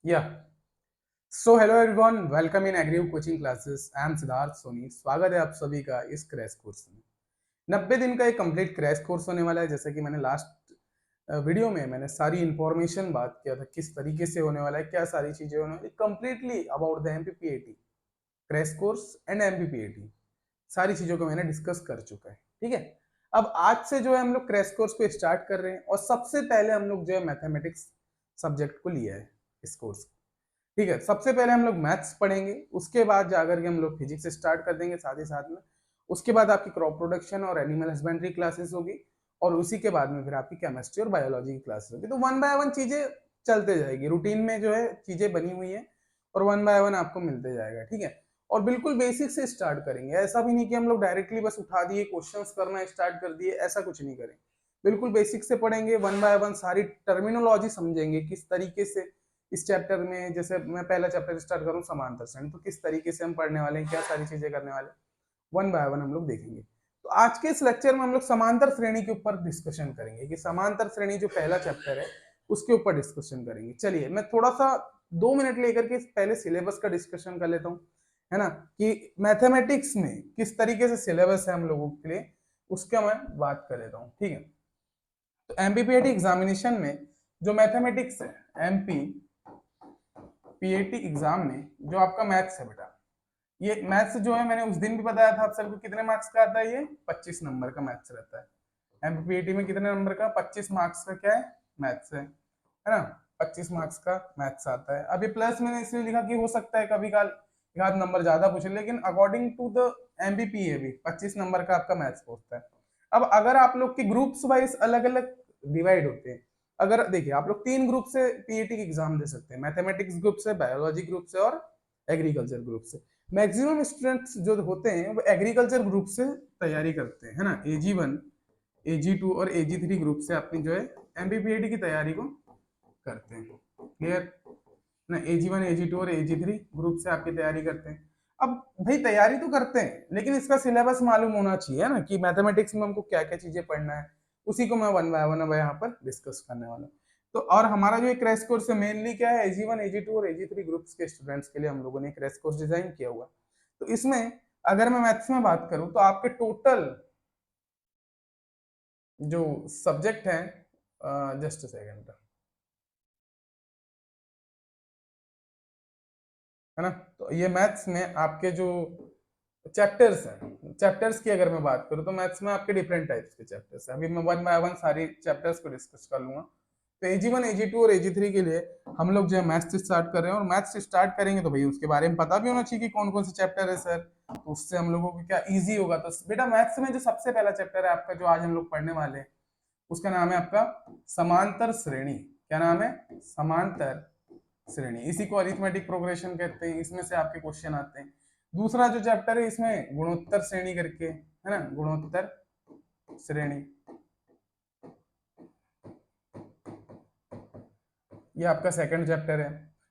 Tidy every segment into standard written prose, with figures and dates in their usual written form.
या so hello everyone, welcome in agri coaching classes. I am Siddharth Soni. स्वागत है आप सभी का इस क्रैश कोर्स में। 90 दिन का एक कंप्लीट क्रैश कोर्स होने वाला है। जैसे कि मैंने लास्ट वीडियो में मैंने सारी इंफॉर्मेशन बात किया था किस तरीके से होने वाला है, क्या सारी चीजें होने वाली, completely about the MPPAT crash course and MPPAT. सारी चीजों को मैंने डिस्कस कर चुका है। ठीक है, अब आज से जो है हम लोग क्रैश कोर्स को स्टार्ट कर रहे हैं और सबसे पहले हम लोग जो है मैथमेटिक्स सब्जेक्ट को लिया है इस कोर्स। ठीक है, सबसे पहले हम लोग मैथ्स पढ़ेंगे, उसके बाद जाकर के हम लोग फिजिक्स स्टार्ट कर देंगे साथ ही साथ में। उसके बाद आपकी क्रॉप प्रोडक्शन और एनिमल हस्बेंड्री क्लासेस होगी और उसी के बाद में फिर आपकी केमिस्ट्री और बायोलॉजी की क्लासेस होगी। तो वन बाय वन चीजें चलते जाएगी, रूटीन में जो है चीजें बनी हुई है और वन बाय वन आपको मिलते जाएगा। ठीक है, और बिल्कुल बेसिक से स्टार्ट करेंगे। ऐसा भी नहीं कि हम लोग डायरेक्टली बस उठा दिए क्वेश्चंस करना स्टार्ट कर दिए, ऐसा कुछ नहीं करेंगे। बिल्कुल बेसिक से पढ़ेंगे, वन बाय वन सारी टर्मिनोलॉजी समझेंगे किस तरीके से इस चैप्टर में। जैसे मैं पहला चैप्टर स्टार्ट करूं समांतर श्रेणी, तो किस तरीके से हम पढ़ने वाले हैं, क्या सारी चीजें करने वाले, वन बाय वन हम लोग देखेंगे। तो आज के इस लेक्चर में हम लोग समांतर श्रेणी के ऊपर डिस्कशन करेंगे कि समांतर श्रेणी जो पहला चैप्टर है उसके ऊपर डिस्कशन करेंगे। चलिए मैं थोड़ा सा 2 मिनट लेकर के पहले सिलेबस का डिस्कशन कर लेता हूँ, है ना, कि मैथमेटिक्स में किस तरीके से सिलेबस है हम लोगों के लिए, उसका मैं बात कर लेता हूँ। ठीक है, तो एमपीपीएटी एग्जामिनेशन में जो मैथमेटिक्स है, एमपी पीएटी एग्जाम में जो आपका मैथ्स है बेटा, ये मैथ्स जो है मैंने उस दिन भी बताया था आप सबको कितने मार्क्स का आता है। ये 25 नंबर का मैथ्स रहता है। एमपीपीएटी में कितने नंबर का, 25 मार्क्स का क्या है, मैथ्स है ना। 25 मार्क्स का मैथ्स आता है। अब ये प्लस मैंने इसलिए लिखा कि हो सकता है कभी काल एक आध नंबर ज्यादा पूछे, लेकिन अकॉर्डिंग टू द एमपीपीए भी 25 नंबर का आपका मैथ्स पहुंचता है। अब अगर आप लोग के ग्रुप्स वाइज अलग अलग डिवाइड होते हैं, अगर देखिए आप लोग 3 ग्रुप से पीएटी की एग्जाम दे सकते हैं, मैथमेटिक्स ग्रुप से, बायोलॉजी ग्रुप से और एग्रीकल्चर ग्रुप से। मैक्सिमम स्टूडेंट्स जो होते हैं वो एग्रीकल्चर ग्रुप से तैयारी करते हैं, है ना। AG1 AG2 और AG3 ग्रुप से अपनी जो है एमपीपीएटी की तैयारी को करते हैं। क्लियर ना, AG1 AG2 और AG3 ग्रुप से आपकी तैयारी करते हैं। अब भाई तैयारी तो करते हैं, लेकिन इसका सिलेबस मालूम होना चाहिए ना कि मैथमेटिक्स में हमको क्या क्या चीजें पढ़ना है। उसी को मैं वन बाय वन अब यहाँ पर डिस्कस करने वाला हूँ। तो और हमारा जो क्रैश कोर्स है मेनली क्या है, AG1 AG2 और AG3 ग्रुप्स के स्टूडेंट्स के लिए हम लोगों ने क्रैश कोर्स डिजाइन किया हुआ। तो इसमें अगर मैं मैथ्स में बात करूं तो आपके टोटल जो सब्जेक्ट है, जस्ट सेकेंड, है ना। तो ये मैथ्स में आपके जो चैप्टर्स हैं, चैप्टर्स की अगर मैं बात करूं तो मैथ्स में आपके डिफरेंट टाइप्स के चैप्टर्स हैं। अभी मैं वन बाय वन सारी चैप्टर्स को डिस्कस कर लूंगा। तो AG1 AG2 और AG3 के लिए हम लोग जो है मैथ्स स्टार्ट कर रहे हैं, और मैथ्स स्टार्ट करेंगे तो भाई उसके बारे में पता भी होना चाहिए कि कौन कौन से चैप्टर है सर, तो उससे हम लोगों को क्या इजी होगा। तो बेटा मैथ्स में जो सबसे पहला चैप्टर है आपका जो आज हम लोग पढ़ने वाले हैं, उसका नाम है आपका समांतर श्रेणी। क्या नाम है, समांतर श्रेणी। इसी को अरिथमेटिक प्रोग्रेशन कहते हैं, इसमें से आपके क्वेश्चन आते हैं। दूसरा जो चैप्टर है इसमें गुणोत्तर श्रेणी करके, है ना, गुणोत्तर श्रेणी, ये आपका सेकंड चैप्टर है।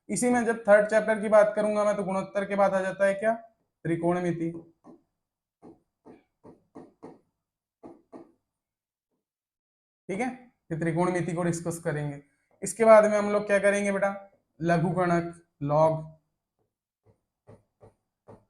इसी में जब थर्ड चैप्टर की बात करूंगा मैं, तो गुणोत्तर के बाद आ जाता है क्या, त्रिकोणमिति। ठीक है, फिर त्रिकोणमिति को डिस्कस करेंगे। इसके बाद में हम लोग क्या करेंगे बेटा, लघुगणक, लॉग,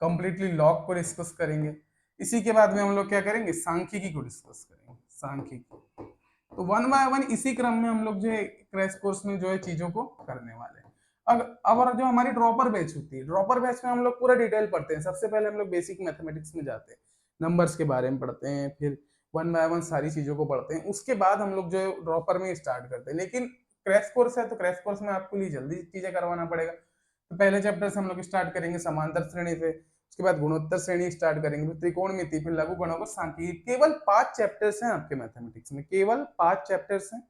कंप्लीटली लॉग को डिस्कस करेंगे। इसी के बाद में हम लोग क्या करेंगे, सांख्यिकी को डिस्कस करेंगे, सांख्यिकी। तो वन बाय वन इसी क्रम में हम लोग जो है क्रैश कोर्स में जो है चीजों को करने वाले हैं। अब और जो हमारी ड्रॉपर बैच होती है, ड्रॉपर बैच में हम लोग पूरा डिटेल पढ़ते हैं। सबसे पहले हम लोग बेसिक मैथमेटिक्स में जाते हैं, नंबर्स के बारे में पढ़ते हैं, फिर वन बाय वन सारी चीजों को पढ़ते हैं। उसके बाद हम लोग जो है ड्रॉपर में स्टार्ट करते हैं। लेकिन क्रैश कोर्स है तो क्रैश कोर्स में आपको लिए जल्दी चीजें करवाना पड़ेगा। तो पहले चैप्टर से हम लोग स्टार्ट करेंगे समांतर श्रेणी से, उसके बाद गुणोत्तर श्रेणी स्टार्ट करेंगे, फिर त्रिकोणमिति, फिर लघु गणक और सांख्यिकी। केवल 5 चैप्टर्स हैं आपके मैथमेटिक्स में, केवल 5 चैप्टर्स हैं।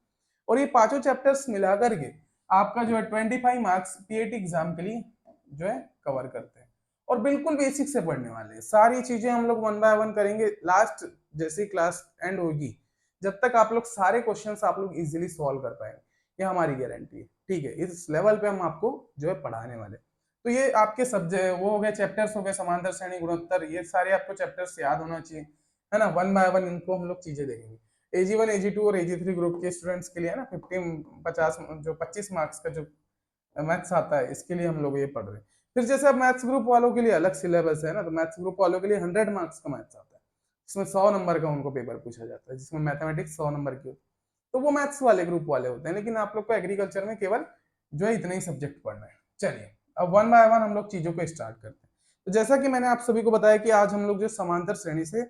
और ये पांचों चैप्टर्स मिलाकर के आपका जो है 25 मार्क्स पीएटी एग्जाम के लिए जो है कवर करते हैं। और बिल्कुल बेसिक से पढ़ने वाले हैं, सारी चीजें हम लोग वन बाय वन करेंगे। लास्ट जैसे क्लास एंड होगी, जब तक आप लोग सारे क्वेश्चंस आप लोग इजीली सॉल्व कर पाएंगे, ये हमारी गारंटी है। ठीक है, इस लेवल पे हम आपको जो है पढ़ाने वाले। तो ये आपके सब्जेक्ट वो हो गए, चैप्टर्स हो गए, समांतर श्रेणी, गुणोत्तर, ये सारे आपको चैप्टर्स याद होना चाहिए, है ना। वन बाय वन इनको हम लोग चीजें देखेंगे। AG1 AG2 और AG3 ग्रुप के स्टूडेंट्स के लिए है ना 50 50 जो 25 मार्क्स का जो मैथ्स आता है, इसके लिए हम लोग ये पढ़ रहे हैं। फिर जैसे अब मैथ्स ग्रुप वालों के लिए अलग सिलेबस है ना, तो मैथ्स ग्रुप वालों के लिए 100 मार्क्स का मैथ्स आता है, इसमें 100 नंबर का उनको पेपर पूछा जाता है, जिसमें मैथमेटिक्स 100 नंबर की होती है, तो वो मैथ्स वाले ग्रुप वाले होते हैं। लेकिन आप लोग को एग्रीकल्चर में केवल जो है इतने ही सब्जेक्ट पढ़ना है। चलिए अब वन बाय वन हम लोग चीजों को स्टार्ट करते हैं। तो जैसा कि मैंने आप सभी को बताया कि आज हम लोग जो समांतर श्रेणी से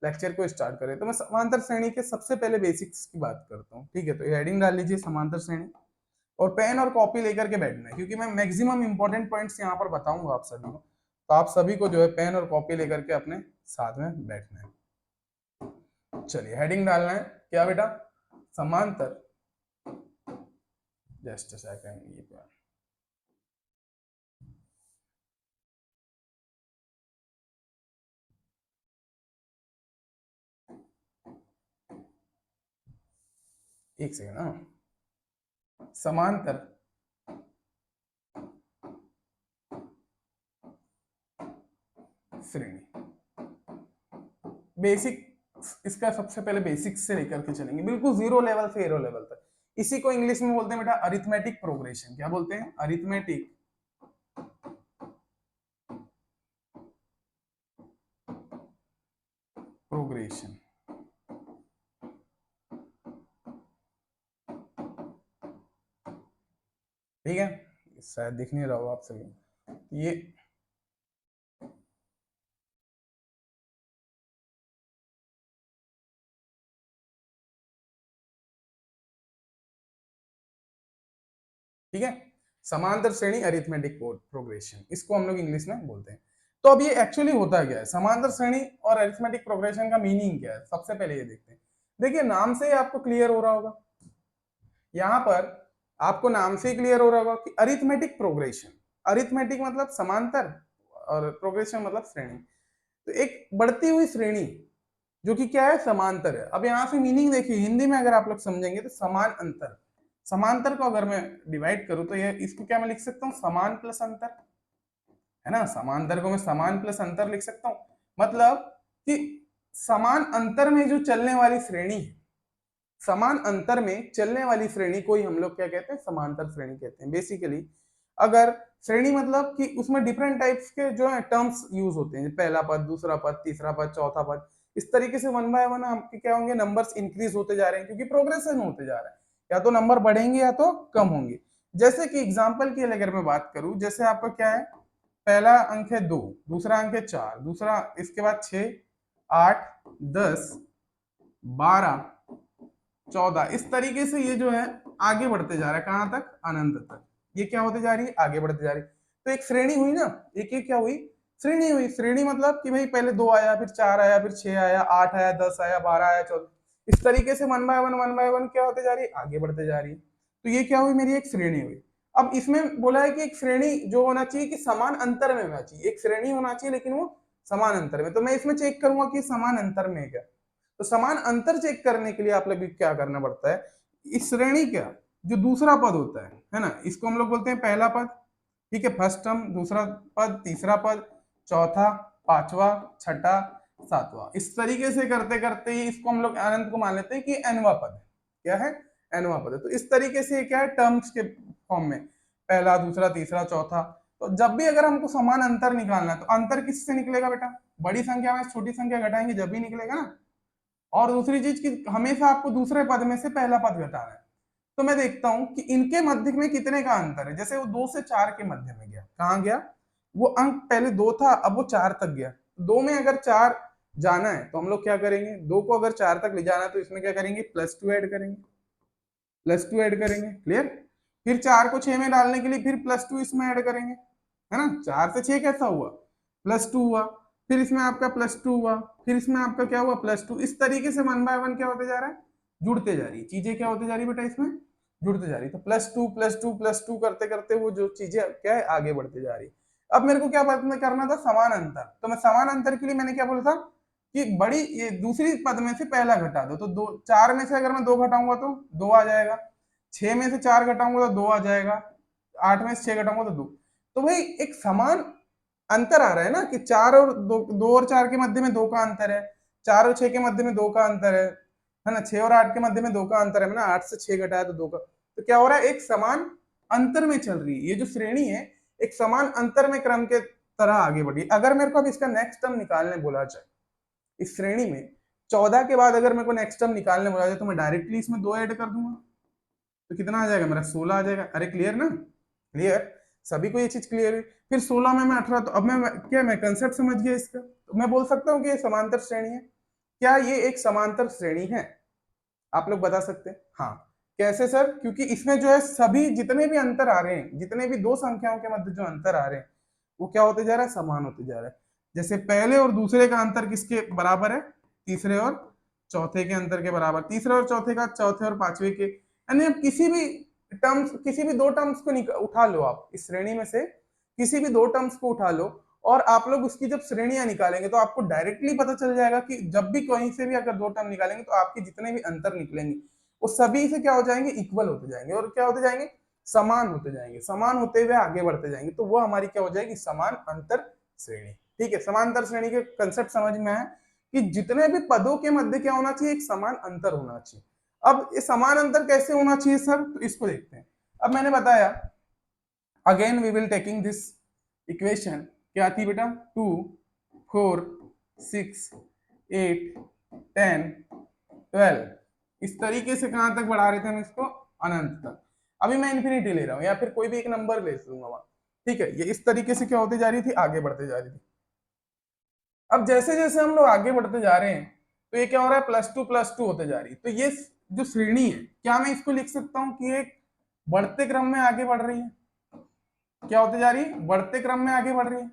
लेक्चर को स्टार्ट करें, तो मैं समांतर श्रेणी के सबसे पहले बेसिक्स की बात करता हूँ। ठीक है, तो हेडिंग डाल लीजिए समांतर श्रेणी, और पेन और कॉपी लेकर के बैठना है, क्योंकि मैं मैक्सिमम इंपॉर्टेंट पॉइंट्स यहाँ पर बताऊंगा आप सभी को, तो आप सभी को जो है पेन और कॉपी लेकर के अपने साथ में बैठना है। चलिए हेडिंग डालना है क्या बेटा, समांतर, जस्ट अ सेकंड, ये क्या, एक सेकंड, हाँ, समांतर श्रेणी। बेसिक, इसका सबसे पहले बेसिक से लेकर के चलेंगे, बिल्कुल जीरो लेवल से हीरो लेवल तक। इसी को इंग्लिश में बोलते हैं बेटा अरिथमेटिक प्रोग्रेशन। क्या बोलते हैं? Arithmetic progression. ठीक है, शायद दिख नहीं रहा हो आप सभी ये, ठीक है, समांतर श्रेणी अरिथमेटिक प्रोग्रेशन, इसको हम लोग इंग्लिश में बोलते हैं। तो अब ये एक्चुअली होता क्या है, समांतर श्रेणी और अरिथमेटिक प्रोग्रेशन का मीनिंग क्या है, सबसे पहले ये देखते हैं। देखिए नाम से ही आपको क्लियर हो रहा होगा, यहाँ पर आपको नाम से ही क्लियर हो रहा होगा कि अरिथमेटिक प्रोग्रेशन, अरिथमेटिक मतलब समांतर और प्रोग्रेशन मतलब श्रेणी, तो एक बढ़ती हुई श्रेणी जो कि क्या है, समांतर है। अब यहाँ से मीनिंग देखिए, हिंदी में अगर आप लोग समझेंगे तो समान अंतर, समांतर को अगर मैं डिवाइड करूं तो ये इसको क्या मैं लिख सकता हूँ, समान प्लस अंतर, है ना, समांतर को मैं समान प्लस अंतर लिख सकता हूँ। मतलब कि समान अंतर में जो चलने वाली श्रेणी है, समान अंतर में चलने वाली श्रेणी को ही हम लोग क्या कहते हैं, समांतर श्रेणी कहते हैं। बेसिकली अगर श्रेणी मतलब कि उसमें डिफरेंट टाइप्स के जो है टर्म्स यूज होते हैं, पहला पद, दूसरा पद, तीसरा पद, चौथा पद, इस तरीके से वन बाय वन आपके क्या होंगे, नंबर्स इंक्रीज होते जा रहे हैं, क्योंकि प्रोग्रेशन होते जा रहा है, या तो नंबर बढ़ेंगे या तो कम होंगे। जैसे कि एग्जाम्पल की अगर मैं बात करूं, जैसे आपका क्या है, पहला अंक है 2, दूसरा अंक है 4, दूसरा इसके बाद 6, 8, 10, 12, 14, इस तरीके से ये जो है आगे बढ़ते जा रहा है, कहां तक, अनंत तक। ये क्या होते जा रही है, आगे बढ़ते जा रही है। तो एक श्रेणी हुई ना, एक क्या हुई, श्रेणी हुई। श्रेणी मतलब कि भाई पहले 2 आया, फिर 4 आया, फिर 6 आया, 8 आया, 10 आया, 12 आया, 14, इस तरीके से वन बाय वन क्या होते जा रही है, आगे बढ़ते जा रही है। तो ये क्या हुई, मेरी एक श्रेणी हुई। अब इसमें बोला है कि एक श्रेणी जो होना चाहिए कि समान अंतर में होना चाहिए, एक श्रेणी होना चाहिए लेकिन वो समान अंतर में। तो मैं इसमें चेक करूंगा कि समान अंतर में क्या, तो समान अंतर चेक करने के लिए आप लोग क्या करना पड़ता है, इस श्रेणी का जो दूसरा पद होता है ना, इसको हम लोग बोलते हैं पहला पद। ठीक है, फर्स्ट टर्म, दूसरा पद, तीसरा पद, चौथा, पांचवा, छठा, सातवां, इस तरीके से करते करते ही इसको हम लोग अनंत को मान लेते हैं कि एनवा पद है। क्या है, एनवा पद है। तो इस तरीके से क्या है, टर्म्स के फॉर्म में पहला, दूसरा, तीसरा, चौथा। तो जब भी अगर हमको समान अंतर निकालना है तो अंतर किससे निकलेगा बेटा, बड़ी संख्या में छोटी संख्या घटाएंगे जब भी निकलेगा ना। और दूसरी चीज कि हमेशा आपको दूसरे पद में से पहला पद घटाना है। तो मैं देखता हूं कि इनके मध्य में कितने का अंतर है, जैसे वो 2 से 4 के मध्य में गया, कहां गया, वो अंक पहले 2 था, अब वो 4 तक गया। 2 में अगर 4 जाना है तो हम लोग क्या करेंगे, 2 को अगर 4 तक ले जाना है तो इसमें क्या करेंगे, +2 ऐड करेंगे, +2 ऐड करेंगे, क्लियर। फिर 4 को 6 में डालने के लिए फिर +2 इसमें ऐड करेंगे, है ना। 4 से 6 कैसा हुआ, +2 हुआ, फिर इसमें आपका +2 हुआ, फिर इसमें आपका क्या हुआ, +2। इस तरीके से वन बाय वन क्या होते जा रहा है, जुड़ते जा रही है चीजें, क्या होते जा रही है बेटा, इसमें जुड़ते जा रही है। तो +2 +2 +2 करते करते वो जो चीजें क्या है, आगे बढ़ते जा रही है। अब मेरे को क्या करना था, समान अंतर। तो मैं समान अंतर के लिए मैंने क्या बोला था कि बड़ी ये दूसरी पद में से पहला घटा दो। तो 4 में से अगर मैं 2 घटाऊंगा तो 2 आ जाएगा, 6 में से 4 घटाऊंगा तो 2 आ जाएगा, 8 में से 6 घटाऊंगा तो 2। तो भाई एक समान अंतर आ रहा है ना, कि 4 और 2, 2 और 4 के मध्य में 2 का अंतर है, 4 और 6 के मध्य में 2 का अंतर है ना, 6 और 8 के मध्य में 2 का अंतर है ना, 8 से 6 घटाया तो 2 का। तो क्या हो रहा है, एक समान अंतर में चल रही है। ये जो श्रेणी है एक समान अंतर में क्रम के तरह आगे बढ़ी। अगर मेरे को अब इसका नेक्स्ट टर्म निकालने बोला जाए, इस श्रेणी में 14 के बाद अगर मेरे को नेक्स्ट टर्म निकालने बोला जाए तो मैं डायरेक्टली इसमें 2 ऐड कर दूंगा, तो कितना आ जाएगा मेरा 16 आ जाएगा। अरे क्लियर ना, क्लियर, सभी को ये चीज क्लियर है। फिर 16 में मैं 18, तो अब मैं कंसेप्ट समझ गया इसका, तो मैं बोल सकता हूँ कि ये समांतर श्रेणी है। क्या ये एक समांतर श्रेणी है? आप लोग बता सकते हैं? हाँ। कैसे सर? क्योंकि इसमें जो है सभी जितने भी अंतर आ रहे हैं, जितने भी दो संख्याओं के मध्य जो अंतर आ रहे हैं वो क्या होते जा रहा है? समान होते जा रहा है। जैसे पहले और दूसरे का अंतर किसके बराबर है? तीसरे और चौथे के अंतर के बराबर। तीसरे और चौथे का चौथे और पांचवे के, यानी आप किसी भी टर्म्स, किसी भी दो टर्म्स को उठा लो, आप इस श्रेणी में से किसी भी दो टर्म्स को उठा लो और आप लोग उसकी जब श्रेणियां निकालेंगे तो आपको डायरेक्टली पता चल जाएगा कि जब भी कहीं से भी अगर दो टर्म निकालेंगे तो आपके जितने भी अंतर निकलेंगे वो सभी से क्या हो जाएंगे? इक्वल होते जाएंगे। और क्या होते जाएंगे? समान होते जाएंगे। समान होते हुए आगे बढ़ते जाएंगे, तो वो हमारी क्या हो जाएगी? समान अंतर श्रेणी। ठीक है, समांतर श्रेणी के कंसेप्ट समझ में आया कि जितने भी पदों के मध्य क्या होना चाहिए? एक समान अंतर होना चाहिए। अब ये समान अंतर कैसे होना चाहिए सर? तो इसको देखते हैं। अब मैंने बताया, again we will taking this equation, क्या थी बेटा? 2 4 6 8 10 12, इस तरीके से कहां तक बढ़ा रहे थे हम इसको? अनंत तक। अभी मैं इन्फिनिटी ले रहा हूं या फिर कोई भी एक नंबर ले लूंगा वहां। ठीक है, ये इस तरीके से क्या होती जा रही थी? आगे बढ़ते जा रही थी। अब जैसे जैसे हम लोग आगे बढ़ते जा रहे हैं तो ये क्या हो रहा है? +2 होते जा रही है। तो ये जो श्रेणी है, क्या मैं इसको लिख सकता हूँ कि एक बढ़ते क्रम में आगे बढ़ रही है? क्या होते जा रही है? बढ़ते क्रम में आगे बढ़ रही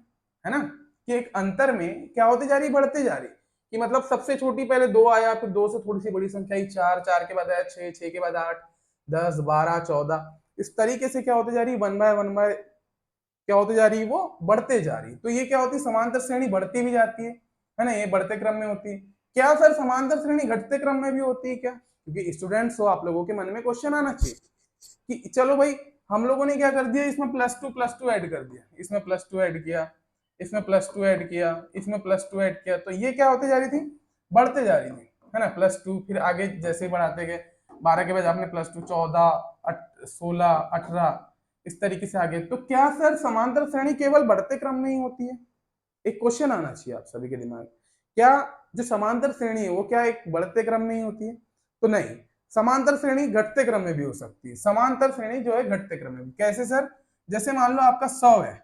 है ना? कि एक अंतर में क्या होते जा रही? बढ़ते जा रही, कि मतलब सबसे छोटी पहले 2 आया, फिर 2 से थोड़ी सी बड़ी संख्या आई 4, 4 के बाद आया 6, 6 के बाद 8, 10, 12, 14, इस तरीके से क्या होते जा रही? 1 बाय 1 बाय क्या होती जा रही है? वो बढ़ते जा रही है। तो ये क्या होती है? समांतर श्रेणी बढ़ती भी जाती है ना? ये बढ़ते क्रम में होती है। क्या सर समांतर श्रेणी घटते क्रम में भी होती है क्या? क्योंकि स्टूडेंट्स हो, आप लोगों के मन में क्वेश्चन आना चाहिए कि चलो भाई, हम लोगों ने क्या कर दिया? इसमें +2 ऐड कर दिया, इसमें +2 ऐड किया, इसमें +2 ऐड किया, इसमें +2 ऐड किया, तो ये क्या होते जा रही थी? बढ़ते जा रही थी, है ना? +2, फिर आगे जैसे बढ़ाते गए 12 के बाद आपने +2 14 16 18 इस तरीके से आगे। तो क्या सर समांतर श्रेणी केवल बढ़ते क्रम में ही होती है? एक क्वेश्चन आना चाहिए आप सभी के दिमाग, क्या जो समांतर श्रेणी है वो क्या एक बढ़ते क्रम में ही होती है? तो नहीं, समांतर श्रेणी घटते क्रम में भी हो सकती है। समांतर श्रेणी जो है घटते क्रम में भी। कैसे सर? जैसे मान लो आपका 100 है,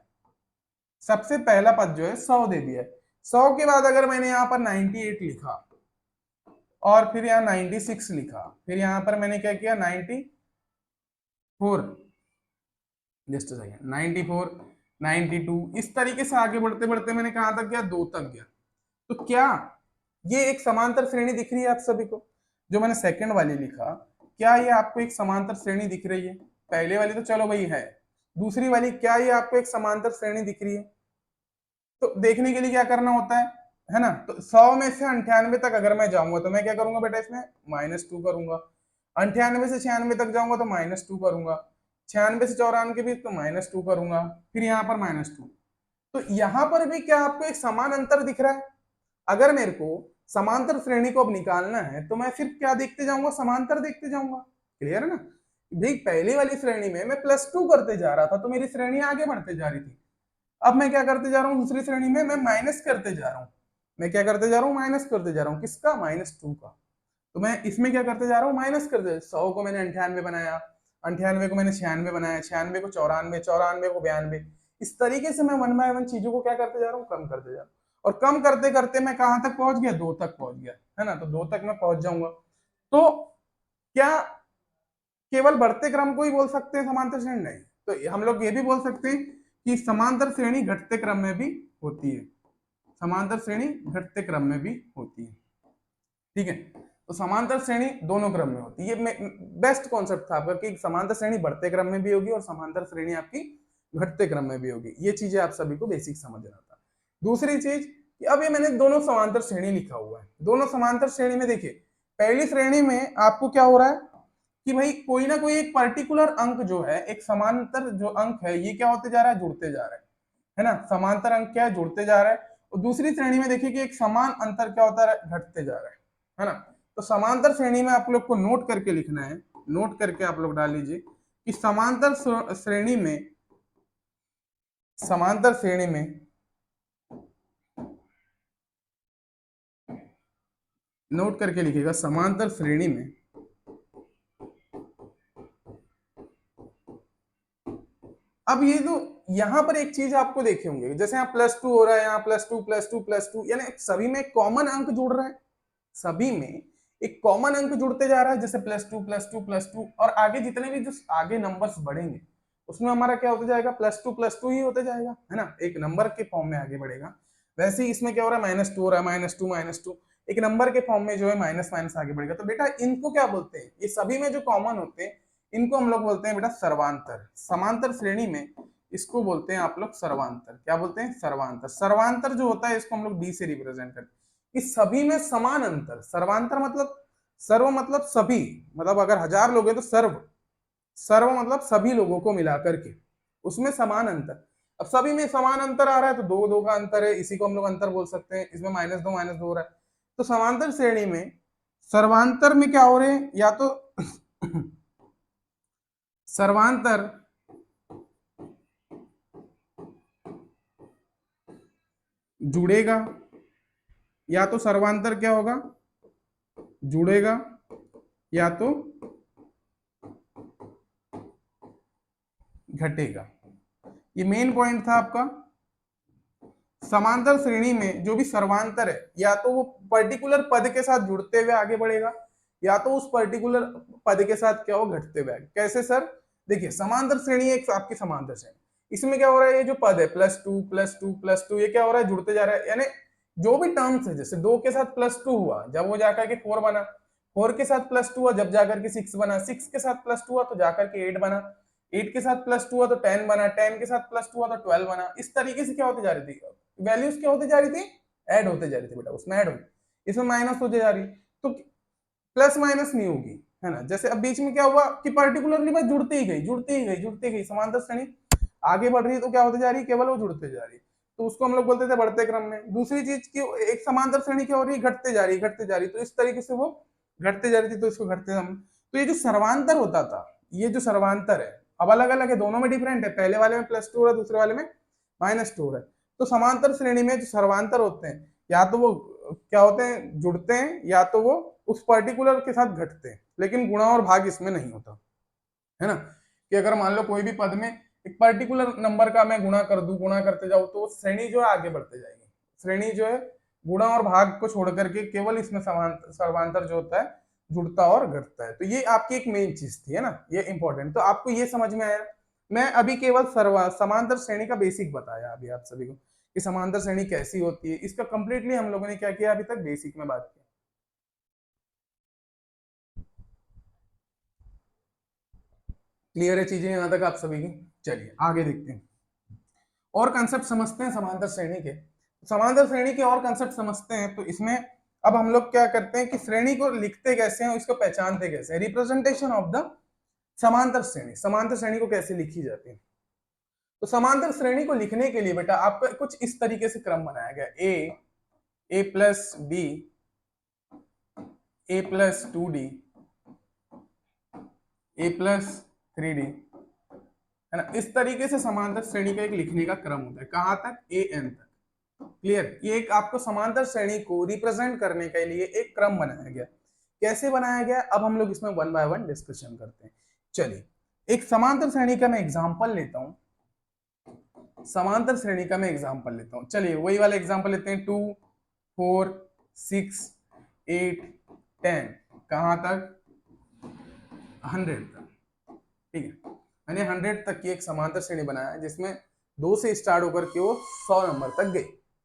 सबसे पहला पद जो है 100 दे दिया है, 100 के बाद अगर मैंने यहाँ पर 98 लिखा और फिर यहाँ 96 लिखा, फिर यहाँ पर मैंने क्या किया? 94, जस्ट 94, 92, इस तरीके से आगे बढ़ते बढ़ते मैंने कहां तक गया? 2 तक गया। तो क्या ये एक समांतर श्रेणी दिख रही है आप सभी को? जो मैंने सेकंड वाली लिखा, क्या ये आपको एक समांतर श्रेणी दिख रही है? पहले वाली तो चलो भाई है, दूसरी वाली क्या ये आपको एक समांतर श्रेणी दिख रही है? तो देखने के लिए क्या करना होता है ना? तो 100 में से 98 तक अगर मैं जाऊंगा तो मैं क्या करूंगा बेटा? इसमें -2 करूंगा। 98 से 96 तक जाऊंगा तो -2 करूंगा। 96 से 94 के बीच तो -2 करूंगा, फिर यहाँ पर -2। तो यहाँ पर भी क्या आपको एक समान अंतर दिख रहा है? अगर मेरे को समांतर श्रेणी को अब निकालना है तो मैं सिर्फ क्या देखते जाऊंगा? समांतर देखते जाऊंगा। क्लियर है ना? भाई पहली वाली श्रेणी में मैं +2 करते जा रहा था तो मेरी श्रेणी आगे बढ़ते जा रही थी। अब मैं क्या करते जा रहा हूँ? दूसरी श्रेणी में मैं माइनस करते जा रहा हूँ। मैं क्या करते जा रहा हूँ? माइनस करते जा रहा हूँ। किसका? -2 का। तो मैं इसमें क्या करते जा रहा हूँ? माइनस करते। 100 को मैंने 98 बनाया, 98 को मैंने 96 बनाया, 96 को 94, 94 को 92, इस तरीके से मैं 1 बाय 1 चीजों को क्या करते जा रहा हूँ? कम करते जा रहा हूँ। और कम करते करते मैं कहां तक पहुंच गया? 2 तक पहुंच गया, है ना? तो 2 तक मैं पहुंच जाऊंगा। तो क्या केवल बढ़ते क्रम को ही बोल सकते हैं समांतर श्रेणी? नहीं, तो हम लोग ये भी बोल सकते हैं कि समांतर श्रेणी घटते क्रम में भी होती है। समांतर श्रेणी घटते क्रम में भी होती है। ठीक है, तो समांतर श्रेणी दोनों क्रम में होती है। ये बेस्ट कॉन्सेप्ट था आपका कि समांतर श्रेणी बढ़ते क्रम में भी होगी और समांतर श्रेणी आपकी घटते क्रम में भी होगी। ये चीजें आप सभी को बेसिक समझना था। दूसरी चीज कि अब ये मैंने दोनों समांतर श्रेणी लिखा हुआ है। दोनों समांतर श्रेणी में देखिए, पहली श्रेणी में आपको क्या हो रहा है कि भाई कोई ना कोई एक पर्टिकुलर अंक जो है, एक समांतर जो अंक है, ये क्या होते जा रहा है? जुड़ते जा रहा है ना? समांतर अंक क्या है? जुड़ते जा रहा है। और दूसरी श्रेणी में देखिए कि एक समान अंतर क्या होता है? घटते जा रहा है ना? तो समांतर श्रेणी में आप लोग को नोट करके लिखना है, नोट करके आप लोग डाल लीजिए कि समांतर श्रेणी में नोट करके लिखिएगा, समांतर श्रेणी में अब ये तो यहां पर एक चीज आपको देखे होंगे, जैसे यहाँ +2 हो रहा है, यहाँ +2 यानी सभी में कॉमन अंक जुड़ रहा है, सभी में एक कॉमन अंक जुड़ते जा रहा है, जैसे +2 और आगे जितने भी जो आगे नंबर्स बढ़ेंगे उसमें हमारा क्या होता जाएगा, +2 ही होते जाएगा, है ना, एक नंबर के फॉर्म में आगे बढ़ेगा। वैसे ही इसमें क्या हो रहा है, -2 हो रहा है, -2 एक नंबर के फॉर्म में जो है माइनस माइनस आगे बढ़ेगा। तो बेटा इनको क्या बोलते हैं, ये सभी में जो कॉमन होते हैं इनको हम लोग बोलते हैं बेटा सर्वांतर। समांतर श्रेणी में इसको बोलते हैं आप लोग सर्वांतर। क्या बोलते हैं, सर्वांतर। सर्वांतर जो होता है इसको हम लोग डी से रिप्रेजेंट करते हैं, इस सभी में समान अंतर। सर्वांतर मतलब सर्व मतलब सभी, मतलब अगर 1000 लोग हैं तो सर्व मतलब सभी लोगों को मिलाकर के, उसमें समान अंतर। अब सभी में समान अंतर आ रहा है तो दो दो का अंतर है, इसी को हम लोग अंतर बोल सकते हैं। इसमें -2 हो रहा है, तो समांतर श्रेणी में सर्वांतर में क्या हो रहे हैं, या तो सर्वांतर जुड़ेगा, या तो सर्वांतर क्या होगा, जुड़ेगा, या तो घटेगा। ये मेन पॉइंट था आपका। समांतर श्रेणी में जो भी सर्वांतर है, या तो वो पर्टिकुलर पद के साथ जुड़ते हुए आगे बढ़ेगा, या तो उस पर्टिकुलर पद के साथ क्या हो, घटते हुए। कैसे सर, देखिए समांतर श्रेणी एक आपकी समांतर श्रेणी, इसमें क्या हो रहा है, ये जो पद है +2 ये क्या हो रहा है, जुड़ते जा रहा है। यानी जो भी टर्म्स है, जैसे 2 के साथ +2 हुआ जब वो जाकर के 4 बना, 4 के साथ +2 हुआ जब जाकर के 6 बना, 6 के साथ +2 हुआ तो जाकर के 8 बना, 8 के साथ +2 हुआ तो 10 बना, 10 के साथ +2 हुआ तो 12 बना। इस तरीके से क्या होती जा रही थी, वैल्यूज क्या होती जा रही थी, ऐड होते जा रही थी बेटा, उसमें ऐड हो, इसमें माइनस होते जा रही, तो प्लस माइनस नहीं होगी, है ना। जैसे अब बीच में क्या हुआ कि पर्टिकुलरली बस जुड़ती ही गई समांतर श्रेणी आगे बढ़ रही है, तो क्या होते जा रही है, केवल वो जुड़ते जा रही है, तो उसको हम लोग बोलते थे बढ़ते क्रम में। दूसरी चीज की एक समांतर श्रेणी क्या हो रही है, घटते जा रही, तो इस तरीके से वो घटते जा रही थी, तो इसको घटते हम। तो ये जो सर्वांतर होता था, ये जो सर्वांतर है अब अलग अलग है, दोनों में डिफरेंट है, पहले वाले में +2 हो रहा है, दूसरे वाले में -2 हो रहा है। तो समांतर श्रेणी में जो सर्वांतर होते हैं, या तो वो क्या होते हैं, जुड़ते हैं, या तो वो उस पर्टिकुलर के साथ घटते हैं, लेकिन गुणा और भाग इसमें नहीं होता, है ना। कि अगर मान लो कोई भी पद में एक पर्टिकुलर नंबर का मैं गुणा कर दूं, गुणा करते जाऊं, तो श्रेणी जो है आगे बढ़ते जाएगी। श्रेणी जो है गुणा और भाग को छोड़ करके केवल इसमें सर्वांतर जो होता है जुड़ता और घटता है। तो ये आपकी एक मेन चीज थी, है ना, ये इंपॉर्टेंट। तो आपको ये समझ में आया। मैं अभी केवल समांतर श्रेणी का बेसिक बताया अभी आप सभी को कि समांतर श्रेणी कैसी होती है, इसका कंप्लीटली हम लोगों ने क्या किया अभी तक, बेसिक में बात की। क्लियर है चीजें यहां तक आप सभी की। चलिए आगे देखते हैं, और कंसेप्ट समझते हैं समांतर श्रेणी के। समांतर श्रेणी के और कंसेप्ट समझते हैं, तो इसमें अब हम लोग क्या करते हैं कि श्रेणी को लिखते कैसे हैं, इसको पहचानते कैसे हैं। रिप्रेजेंटेशन ऑफ द समांतर श्रेणी, समांतर श्रेणी को कैसे लिखी जाती है। तो समांतर श्रेणी को लिखने के लिए बेटा आपका कुछ इस तरीके से क्रम बनाया गया, ए प्लस बी, A+2D, A+3D, है ना। इस तरीके से समांतर श्रेणी का एक लिखने का क्रम होता है, कहां तक, AN तक। क्लियर। ये एक आपको समांतर श्रेणी को रिप्रेजेंट करने के लिए एक क्रम बनाया गया। कैसे बनाया गया, अब हम लोग इसमें 1 बाय 1 डिस्कशन करते हैं। चलिए एक समांतर श्रेणी का मैं एग्जांपल लेता हूं, समांतर श्रेणी का मैं एग्जांपल लेता हूं। चलिए वही वाला एग्जांपल लेते हैं, 2 4 6 8 10, कहां तक, 100 तक। ठीक है, मैंने 100 तक की एक समांतर श्रेणी बनाया है, जिसमें 2 से स्टार्ट होकर के वो 100 नंबर तक गई।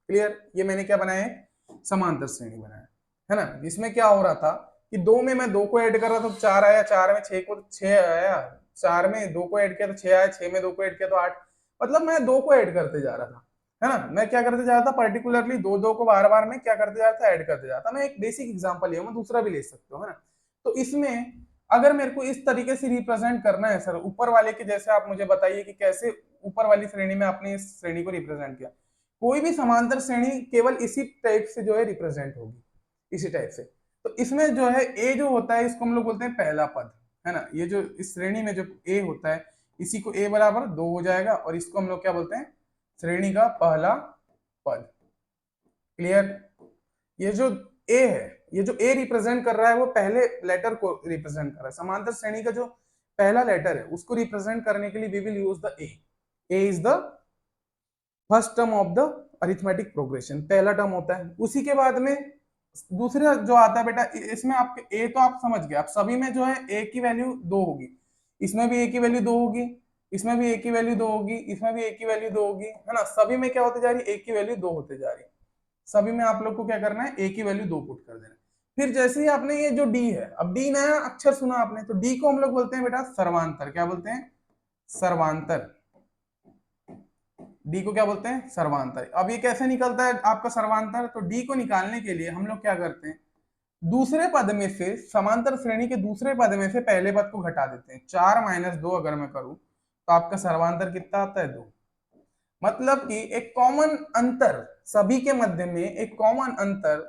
क्लियर। ये मैंने क्या बनाया है, समांतर श्रेणी बनाया है ना। इसमें क्या हो रहा था कि 2 में मैं 2 को ऐड कर रहा था तो 4 आया, 4 में 6 को 6 आया, 4 में 2 को ऐड किया तो 6 आया, 6 में 2 को ऐड किया तो 8। मतलब मैं 2 को ऐड करते जा रहा था, है ना। मैं क्या करते जा रहा था, पर्टिकुलरली 2 को बार बार मैं क्या करते जा रहा था, ऐड करते जा रहा था। मैं एक बेसिक एग्जांपल लिया, मैं दूसरा भी ले सकता हूँ, है ना। तो इसमें अगर मेरे को इस तरीके से रिप्रेजेंट करना है सर, ऊपर वाले के जैसे, आप मुझे बताइए कि कैसे ऊपर वाली श्रेणी में आपने इस श्रेणी को रिप्रेजेंट किया। कोई भी समांतर श्रेणी केवल इसी टाइप से जो है रिप्रेजेंट होगी, इसी टाइप से। तो इसमें जो है ए जो होता है, इसको हम लोग बोलते हैं पहला पद, है ना, ये जो इस श्रेणी में जो a होता है इसी को a बराबर 2 हो जाएगा, और इसको हम लोग क्या बोलते हैं, श्रेणी का पहला पद। क्लियर। ये जो a है, ये जो a रिप्रेजेंट कर रहा है वो पहले लेटर को रिप्रेजेंट कर रहा है। समांतर श्रेणी का जो पहला लेटर है उसको रिप्रेजेंट करने के लिए we will use the a is the first term of the arithmetic progression, पहला टर्म होता है। उसी के बाद में दूसरा जो आता है बेटा, इसमें आपके ए तो आप समझ गए, आप सभी में जो है ए की वैल्यू 2 होगी, इसमें भी ए की वैल्यू 2 होगी, इसमें भी ए की वैल्यू 2 होगी, इसमें भी ए की वैल्यू 2 होगी, है ना। सभी में क्या होते जा रही है, ए की वैल्यू 2 होते जा रही है। सभी में आप लोग को क्या करना है, ए की वैल्यू 2 पुट कर देना है। फिर जैसे ही आपने ये जो डी है, अब डी नया अक्षर सुना आपने, तो डी को हम लोग बोलते हैं बेटा सर्वांतर। क्या बोलते हैं, सर्वांतर। डी को क्या बोलते हैं, सर्वांतर। अब ये कैसे निकलता है आपका सर्वांतर, तो डी को निकालने के लिए हम लोग क्या करते हैं, दूसरे पद में से, समांतर श्रेणी के दूसरे पद में से पहले पद को घटा देते हैं। 4 - 2 अगर मैं करूं तो आपका सर्वांतर कितना आता है, 2। मतलब कि एक कॉमन अंतर, सभी के मध्य में एक कॉमन अंतर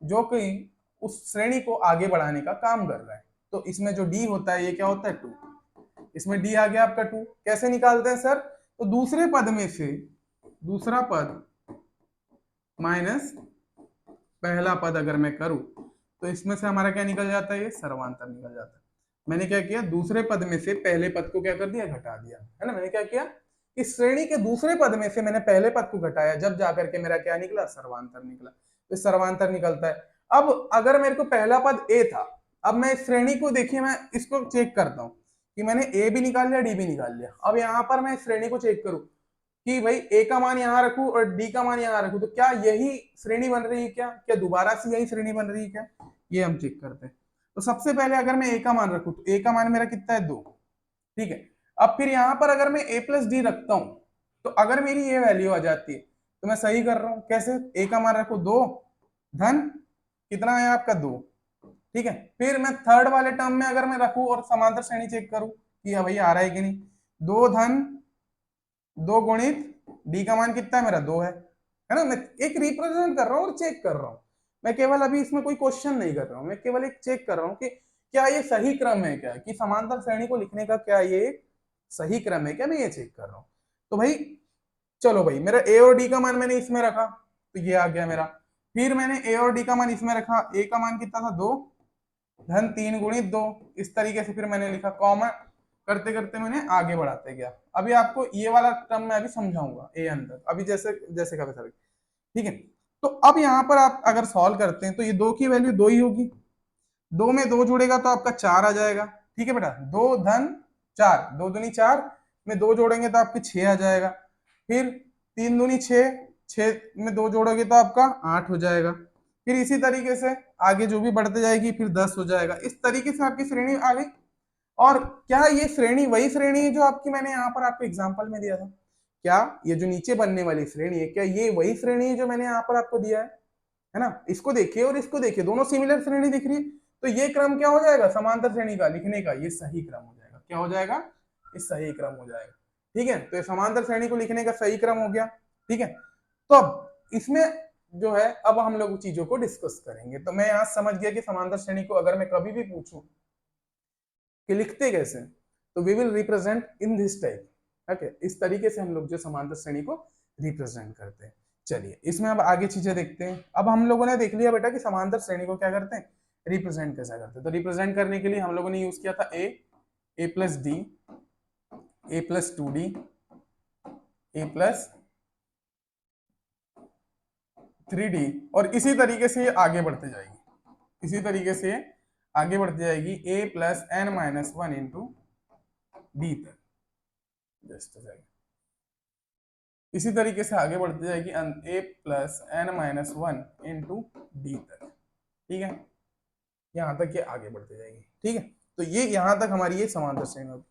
जो कि उस श्रेणी को आगे बढ़ाने का काम कर रहा है। तो इसमें जो डी होता है ये क्या होता है, 2। इसमें डी आ गया आपका 2। कैसे निकालते हैं सर, तो दूसरे पद में से दूसरा पद माइनस पहला पद अगर मैं करूं तो इसमें से हमारा क्या निकल जाता है, ये सर्वांतर निकल जाता है। मैंने क्या किया, दूसरे पद में से पहले पद को क्या कर दिया, घटा दिया, है ना। मैंने क्या किया, इस श्रेणी के दूसरे पद में से मैंने पहले पद को घटाया, जब जाकर के मेरा क्या निकला, सर्वांतर निकला। तो सर्वांतर निकलता है। अब अगर मेरे को पहला पद ए था, अब मैं इस श्रेणी को देखिए, मैं इसको चेक करता हूं कि मैंने ए भी निकाल लिया, डी भी निकाल लिया। अब यहाँ पर मैं इस श्रेणी को चेक करूं कि भाई ए का मान यहाँ रखूं और डी का मान यहाँ रखूं, तो क्या यही श्रेणी बन रही है, क्या दोबारा से यही श्रेणी बन रही है क्या, ये हम चेक करते हैं। तो सबसे पहले अगर मैं ए का मान रखूं तो ए का मान मेरा कितना है, 2। ठीक है। अब फिर यहाँ पर अगर मैं ए प्लस डी रखता हूं तो अगर मेरी ये वैल्यू आ जाती है तो मैं सही कर रहा हूं। कैसे, ए का मान रखो 2 धन कितना है आपका, 2। ठीक है। फिर मैं थर्ड वाले टर्म में अगर मैं रखूं और समांतर श्रेणी चेक करूं कि भाई आ रहा है कि नहीं, 2 धन 2 गुणित डी का मान कितना है मेरा, 2 है ना। मैं एक रिप्रेजेंट कर रहा हूँ और चेक कर रहा हूँ। मैं केवल अभी इसमें कोई क्वेश्चन नहीं कर रहा हूँ, मैं केवल एक चेक कर रहा हूँ कि क्या ये सही क्रम है, क्या कि समांतर श्रेणी को लिखने का क्या ये सही क्रम है क्या, मैं ये चेक कर रहा हूँ। तो भाई चलो भाई, मेरा ए और डी का मान मैंने इसमें रखा तो ये आ गया मेरा। फिर मैंने ए और डी का मान इसमें रखा, ए का मान कितना था, 2 धन 3 गुणित 2। इस तरीके से फिर मैंने लिखा, कॉमन करते करते मैंने आगे बढ़ाते गया। अभी आपको ये वाला टर्म मैं अभी समझाऊंगा ए अंदर, अभी जैसे जैसे का वैसा। ठीक है। तो अब यहाँ पर आप अगर सॉल्व करते हैं तो ये 2 की वैल्यू 2 ही होगी, 2 में 2 जुड़ेगा तो आपका 4 आ जाएगा। ठीक है बेटा, 2 धन 4, 2 दूनी 4 में 2 जोड़ेंगे तो आपके 6 आ जाएगा। फिर 3 दूनी 6, 6 में 2 जोड़ोगे तो आपका 8 हो जाएगा। फिर इसी तरीके से आगे जो भी बढ़ते जाएगी फिर 10 हो जाएगा। इस तरीके से आपकी श्रेणी आ गई। और क्या ये श्रेणी वही श्रेणी है जो आपकी मैंने यहाँ पर आपको एग्जाम्पल में दिया था, क्या ये जो नीचे बनने वाली श्रेणी है, क्या ये वही श्रेणी है जो मैंने यहाँ पर आपको दिया है ना। इसको देखिए और इसको देखिए, दोनों सिमिलर श्रेणी दिख रही है, तो ये क्रम क्या हो जाएगा, समांतर श्रेणी का लिखने का ये सही क्रम हो जाएगा। क्या हो जाएगा, ये सही क्रम हो जाएगा। ठीक है। तो ये समांतर श्रेणी को लिखने का सही क्रम हो गया। ठीक है। तो अब इसमें जो है, अब हम लोग चीजों को डिस्कस करेंगे। तो मैं यहाँ समझ गया कि समांतर श्रेणी को अगर मैं कभी भी पूछूं कि लिखते कैसे, तो we will represent in this type. Okay, इस तरीके से हम लोग जो समांतर श्रेणी को रिप्रेजेंट करते हैं। चलिए इसमें अब आगे चीजें देखते हैं। अब हम लोगों ने देख लिया बेटा कि समांतर श्रेणी को क्या करते हैं, रिप्रेजेंट कैसा करते हैं। तो रिप्रेजेंट करने के लिए हम लोगों ने यूज किया था ए प्लस डी, ए प्लस 2d, ए प्लस 3d, और इसी तरीके से ये आगे बढ़ते जाएगी, इसी तरीके से आगे बढ़ती जाएगी a plus n minus 1 into D तक। जस्ट इसी तरीके से आगे बढ़ती जाएगी a plus n minus 1 into D तक। ठीक है, यहां तक ये आगे बढ़ती जाएगी। ठीक है, तो ये यहां तक हमारी ये समांतर श्रेणी होगी।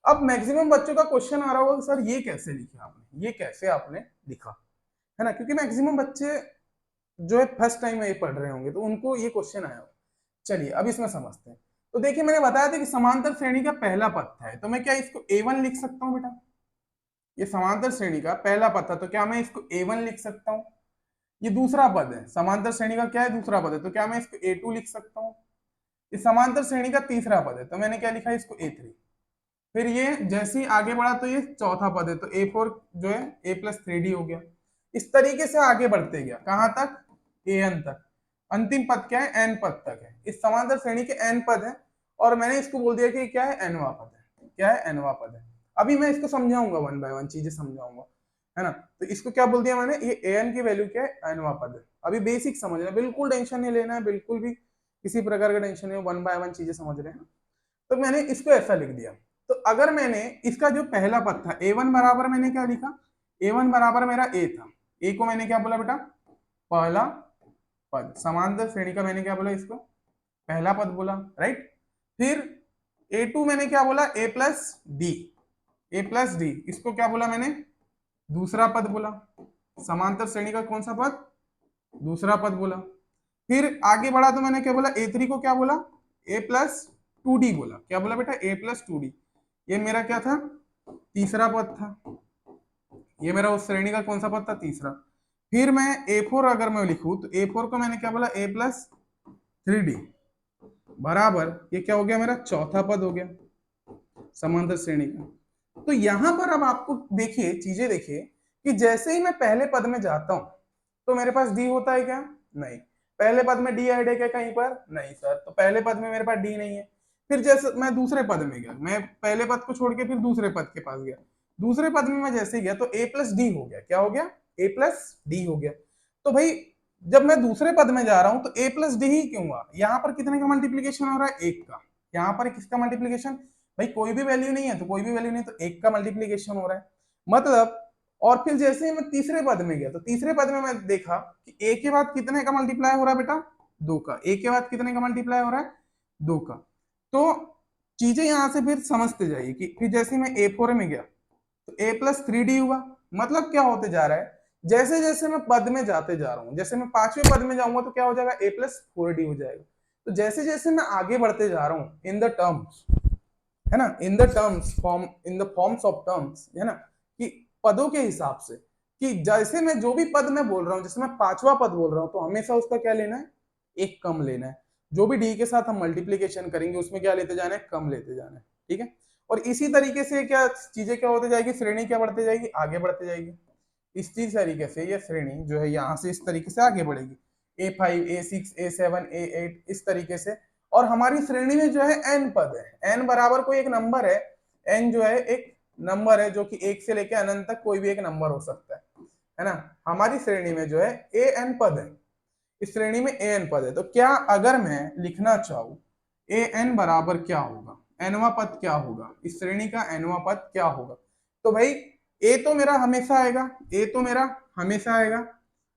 अब मैक्सिमम बच्चों का क्वेश्चन आ रहा होगा सर ये कैसे लिखा आपने, ये कैसे आपने लिखा, है ना, क्योंकि मैक्सिमम बच्चे जो है फर्स्ट टाइम में ये पढ़ रहे होंगे तो उनको ये क्वेश्चन आया होगा। चलिए अब इसमें समझते हैं। तो देखिए मैंने बताया था कि समांतर श्रेणी का पहला पद है, तो मैं क्या इसको a1 लिख सकता हूं बेटा, ये समांतर श्रेणी का पहला पद था तो क्या मैं इसको a1 लिख सकता हूं। ये दूसरा पद है, समांतर श्रेणी का क्या है, दूसरा पद है, तो क्या मैं इसको a2 लिख सकता हूं। इस समांतर श्रेणी का तीसरा पद है, तो मैंने क्या लिखा है इसको A3। फिर ये जैसे ही आगे बढ़ा तो ये चौथा पद है, तो A4 जो है A+3D हो गया। इस तरीके से आगे बढ़ते गया, कहां तक, An तक। अंतिम पद क्या है, n पद तक है। इस समांतर श्रेणी के n पद है, और मैंने इसको बोल दिया कि क्या है, nवां पद है। क्या है, nवां पद है। अभी मैं इसको समझाऊंगा, वन बाय वन चीजें समझाऊंगा, है ना। तो इसको क्या बोल दिया मैंने, ये an की वैल्यू क्या है, nवां पद है। अभी बेसिक समझना, बिल्कुल टेंशन नहीं लेना है, बिल्कुल भी किसी प्रकार का टेंशन नहीं, वन बाय वन चीजें समझ रहे हैं। तो मैंने इसको ऐसा लिख दिया। तो अगर मैंने इसका जो पहला पद था A1 बराबर, मैंने क्या लिखा, A1 बराबर मेरा A था। A को मैंने क्या बोला बेटा, पहला पद। समांतर श्रेणी का मैंने क्या बोला, इसको पहला पद बोला, राइट। फिर A2 मैंने क्या बोला, A+D। A+D इसको क्या बोला मैंने, दूसरा पद बोला। समांतर श्रेणी का कौन सा पद, दूसरा पद बोला। फिर आगे बढ़ा तो मैंने क्या बोला, A3 को क्या बोला, A+2D बोला। क्या बोला बेटा, A+2D। ये मेरा क्या था, तीसरा पद था। ये मेरा उस श्रेणी का कौन सा पद था, तीसरा। फिर मैं A4 अगर मैं लिखूं तो A4 को मैंने क्या बोला, A+3D बराबर, ये क्या हो गया, मेरा चौथा पद हो गया समांतर श्रेणी का। तो यहां पर अब आपको देखिए, चीजें देखिए कि जैसे ही मैं पहले पद में जाता हूं तो मेरे पास डी होता है क्या, नहीं। पहले पद में डी ऐड है क्या कहीं पर, नहीं सर, तो पहले पद में मेरे पास डी नहीं है। फिर जैसे मैं दूसरे पद में गया, मैं पहले पद को छोड़ के फिर दूसरे पद के पास गया, दूसरे पद में मैं जैसे गया तो A+D हो गया। क्या हो गया, A+D हो गया। तो भाई जब मैं दूसरे पद में जा रहा हूं तो A+D ही क्यों हुआ, यहां पर कितने का मल्टीप्लीकेशन हो रहा है, एक का। यहां पर किसका मल्टीप्लीकेशन, भाई कोई भी वैल्यू नहीं है तो कोई भी वैल्यू नहीं, तो एक का मल्टीप्लीकेशन हो रहा है मतलब। और फिर जैसे ही मैं तीसरे पद में गया तो तीसरे पद में मैं देखा कि ए के बाद कितने का मल्टीप्लाई हो रहा है बेटा, दो का। ए के बाद कितने का मल्टीप्लाई हो रहा है, दो का। तो चीजें यहां से फिर समझते जाइए कि फिर जैसे मैं A4 में गया तो A+3D हुआ। मतलब क्या होते जा रहा है, जैसे जैसे मैं पद में जाते जा रहा हूं, जैसे मैं पांचवें पद में जाऊंगा तो क्या हो जाएगा, A+4D हो जाएगा। तो जैसे जैसे मैं आगे बढ़ते जा रहा हूं इन द टर्म्स, है ना, in the terms form, in the forms of terms, है ना, कि पदों के हिसाब से, कि जैसे मैं जो भी पद मैं बोल रहा हूं, जैसे मैं पांचवा पद बोल रहा हूं तो हमेशा उसका क्या लेना है, एक कम लेना है। जो भी डी के साथ हम मल्टीप्लीकेशन करेंगे उसमें क्या लेते जाना है, कम लेते जाना है, ठीक है। और इसी तरीके से क्या चीजें क्या होती जाएगी, श्रेणी क्या बढ़ती जाएगी, आगे बढ़ती जाएगी। इस चीज तरीके से ये श्रेणी जो है यहाँ से इस तरीके से आगे बढ़ेगी, A5 A6 A7 A8 इस तरीके से। और हमारी श्रेणी में जो है n पद है, n बराबर कोई एक नंबर है, n जो है एक नंबर है जो कि एक से लेकर अनंत तक कोई भी एक नंबर हो सकता है ना। हमारी श्रेणी में जो है an पद है, इस श्रेणी में an पद है। तो क्या अगर मैं लिखना चाहूं an बराबर क्या होगा, nवां पद क्या होगा, इस श्रेणी का nवां पद क्या होगा, तो भाई a तो मेरा हमेशा आएगा, a तो मेरा हमेशा आएगा,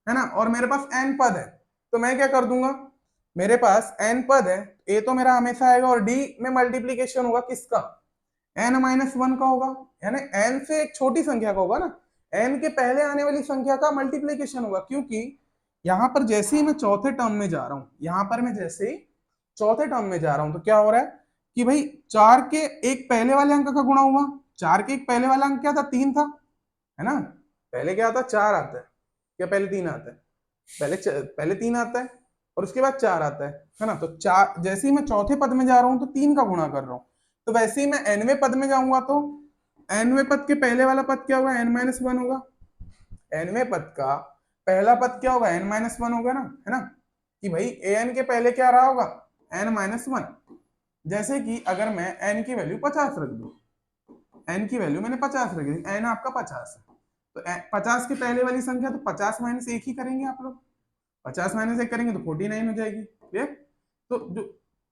है ना। और मेरे पास n पद है, तो मैं क्या कर दूंगा, मेरे पास n पद है, a तो मेरा हमेशा आएगा, और d में मल्टीप्लीकेशन होगा किसका, n-1 का होगा, यानी n से एक छोटी संख्या का होगा ना, n के पहले आने वाली संख्या का मल्टीप्लीकेशन होगा। क्योंकि यहां पर जैसे ही मैं चौथे टर्म में जा रहा हूं, यहां पर मैं जैसे ही चौथे टर्म में जा रहा हूं तो क्या हो रहा है कि भाई चार के एक पहले वाले अंक का गुणा हुआ, चार के एक पहले वाला अंक क्या था, तीन था, है ना। पहले क्या आता है, चार आता है, क्या पहले तीन आता है, पहले तीन आता है और उसके बाद चार आता है ना। तो चार, जैसे ही मैं चौथे पद में जा रहा हूं तो तीन का गुणा कर रहा हूं, तो वैसे ही मैं nवें पद में जाऊंगा तो nवें पद के पहले वाला पद क्या होगा, n-1 होगा। nवें पद का पहला पद क्या होगा, n-1 होगा ना, है ना। कि भाई an के पहले क्या रहा होगा, n-1। जैसे कि अगर मैं n की वैल्यू 50 रख दूं, n की वैल्यू मैंने 50 रख दी, n आपका 50 है, तो 50 के पहले वाली संख्या तो 50 माइनस एक ही करेंगे आप लोग, 50 माइनस एक करेंगे तो 49 हो जाएगी, ठीक। तो जो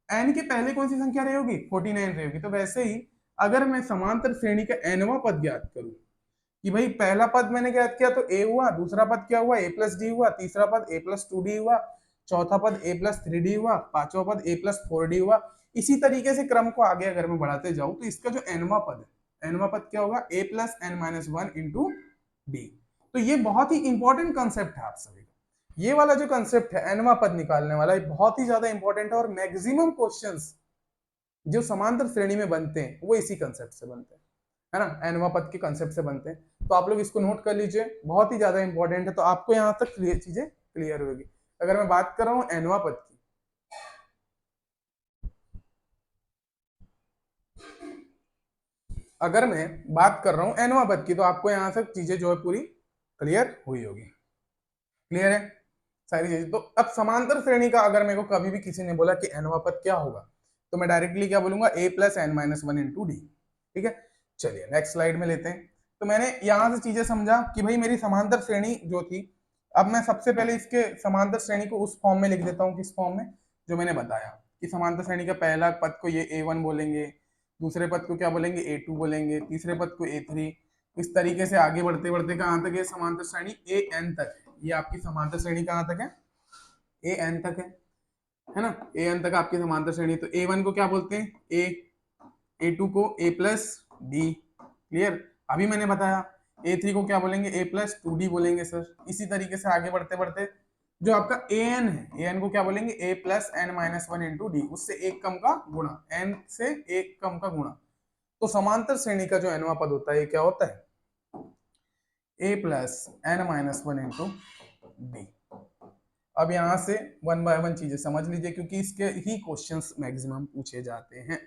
n के पहले कौन सी संख्या रही होगी, 49 रही होगी। तो वैसे ही अगर मैं समांतर श्रेणी का nवां पद ज्ञात करूं, कि भाई पहला पद मैंने ज्ञात किया तो a हुआ, दूसरा पद क्या हुआ, A+D हुआ, तीसरा पद A+2D हुआ, चौथा पद A+3D हुआ, पांचवा पद A+4D हुआ। इसी तरीके से क्रम को आगे अगर मैं बढ़ाते जाऊं तो इसका जो nवां पद है, nवां पद क्या होगा, A+n-1 इंटू डी। तो ये बहुत ही इंपॉर्टेंट कंसेप्ट है आप सभी का, ये वाला जो कंसेप्ट है nवां पद निकालने वाला, ये बहुत ही ज्यादा इंपॉर्टेंट है। और मैक्सिमम क्वेश्चंस जो समांतर श्रेणी में बनते हैं वो इसी कंसेप्ट से बनते हैं, है ना, nवां पद के कंसेप्ट से बनते हैं। तो आप लोग इसको नोट कर लीजिए, बहुत ही ज्यादा इंपॉर्टेंट है। तो आपको यहां तक चीजें क्लियर होगी। अगर मैं बात कर रहा हूँ nवां पद की, अगर मैं बात कर रहा हूँ nवां पद की, तो आपको यहाँ से चीजें जो है पूरी क्लियर हुई होगी। क्लियर है सारी चीजें। तो अब समांतर श्रेणी का अगर मेरे को कभी भी किसी ने बोला कि nवां पद क्या होगा, तो मैं डायरेक्टली क्या बोलूंगा, a plus N minus one into d. ठीक है, चलिए नेक्स्ट स्लाइड में लेते हैं। तो मैंने यहां से चीजें समझा कि भाई मेरी समांतर श्रेणी जो थी, अब मैं सबसे पहले इसके समांतर श्रेणी को उस फॉर्म में लिख देता हूँ, किस फॉर्म में, जो मैंने बताया कि समांतर श्रेणी का पहला पद को ये a1 बोलेंगे, दूसरे पद को क्या बोलेंगे a2 बोलेंगे, तीसरे पद को a3, इस तरीके से आगे बढ़ते बढ़ते कहां तक है, समांतर श्रेणी an तक है। ये आपकी समांतर श्रेणी कहां तक है, an तक है ना, an तक आपकी समांतर श्रेणी। तो a1 को क्या बोलते हैं, a, a2 को a प्लस डी। क्लियर, अभी मैंने बताया a3 को क्या बोलेंगे, a प्लस टू डी बोलेंगे सर। इसी तरीके से आगे बढ़ते बढ़ते जो आपका an है, an को क्या बोलेंगे, a plus N minus one into d, उससे एक कम का गुणा, n से एक कम का गुणा। तो समांतर श्रेणी का जो nवां पद होता है ये क्या होता है, a plus N minus one into d. अब यहां से वन बाय वन चीजें समझ लीजिए, क्योंकि इसके ही क्वेश्चंस मैक्सिमम पूछे जाते हैं।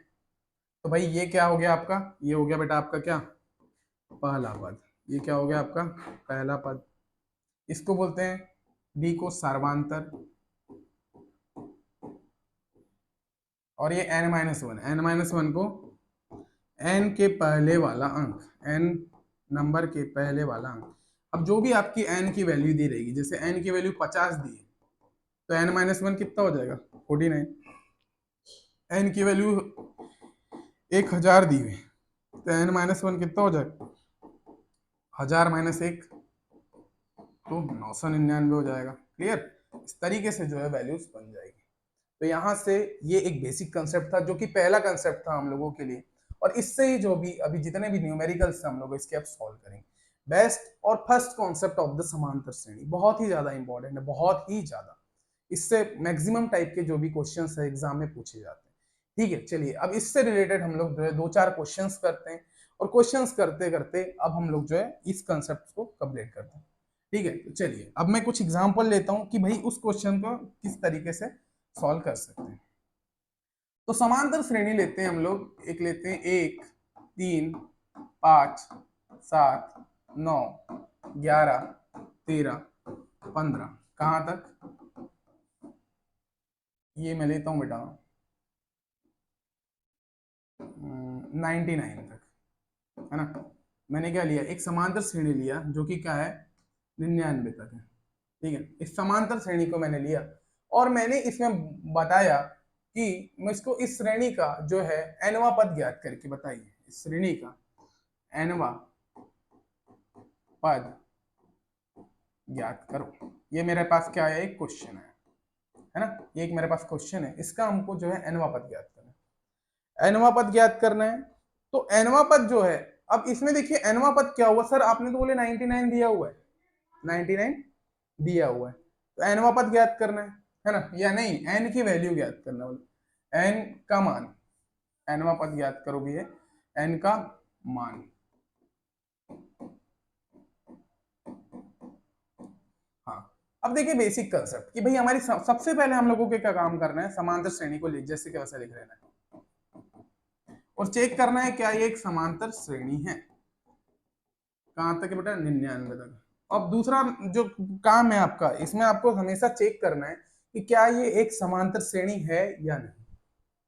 तो भाई ये क्या हो गया आपका, ये हो गया बेटा आपका क्या, पहला पद। ये क्या हो गया आपका पहला पद, इसको बोलते हैं डी को सर्वांतर। और ये n minus one, n minus one को n के पहले वाला अंक, n नंबर के पहले वाला अंक। अब जो भी आपकी n की वैल्यू दी रहेगी, जैसे n की वैल्यू 50 दी है, तो n माइनस वन कितना हो जाएगा, 49। n की वैल्यू 1000 दी हुई, तो n माइनस वन कितना हो जाएगा, 1000 माइनस एक, तो 999 हो जाएगा। क्लियर, इस तरीके से जो है वैल्यूज बन जाएगी। तो यहाँ से ये एक बेसिक कंसेप्ट था, जो कि पहला कंसेप्ट था हम लोगों के लिए, और इससे ही जो भी अभी जितने भी न्यूमेरिकल्स हम लोग इसके अब सॉल्व करेंगे। बेस्ट और फर्स्ट कॉन्सेप्ट ऑफ द समांतर श्रेणी बहुत ही ज्यादा इंपॉर्टेंट है, बहुत ही ज्यादा। इससे मैक्सिमम टाइप के जो भी क्वेश्चंस है एग्जाम में पूछे जाते हैं। ठीक है, चलिए अब इससे रिलेटेड हम लोग जो है दो चार क्वेश्चंस करते हैं, और क्वेश्चंस करते करते अब हम लोग जो है इस कंसेप्ट को कंप्लीट करते हैं। ठीक है, तो चलिए अब मैं कुछ एग्जांपल लेता हूं कि भाई उस क्वेश्चन को किस तरीके से सॉल्व कर सकते हैं। तो समांतर श्रेणी लेते हैं हम लोग, एक लेते हैं 1 3 5 7 9 11 13 15, कहां तक, ये मैं लेता हूं बेटा 99 तक, है ना। मैंने क्या लिया, एक समांतर श्रेणी लिया जो कि क्या है, 99 तक है। ठीक है, इस समांतर श्रेणी को मैंने लिया, और मैंने इसमें बताया कि मैं इसको इस श्रेणी का जो है nवां पद ज्ञात करके बताइए, इस श्रेणी का nवां पद ज्ञात करो। ये मेरे पास क्या है, एक क्वेश्चन है ना, ये एक मेरे पास क्वेश्चन है, इसका हमको जो है nवां पद ज्ञात करना है, nवां पद ज्ञात करना है। तो nवां पद जो है, अब इसमें देखिए nवां पद क्या हुआ सर, आपने तो बोले 99 दिया हुआ है, 99 दिया हुआ है, तो nवां पद ज्ञात करना है ना, या नहीं, n की वैल्यू ज्ञात करना, बोले n का मान, nवां पद ज्ञात करो भी है, n का मान। हाँ, अब देखिए बेसिक कंसेप्ट कि भाई हमारी सबसे पहले हम लोगों को क्या काम करना है, समांतर श्रेणी को जैसे कि वैसे लिख लेना है, और चेक करना है क्या ये एक समांतर श्रेणी है, कहां तक है बेटा, 99 तक। अब दूसरा जो काम है आपका, इसमें आपको हमेशा चेक करना है कि क्या ये एक समांतर श्रेणी है या नहीं,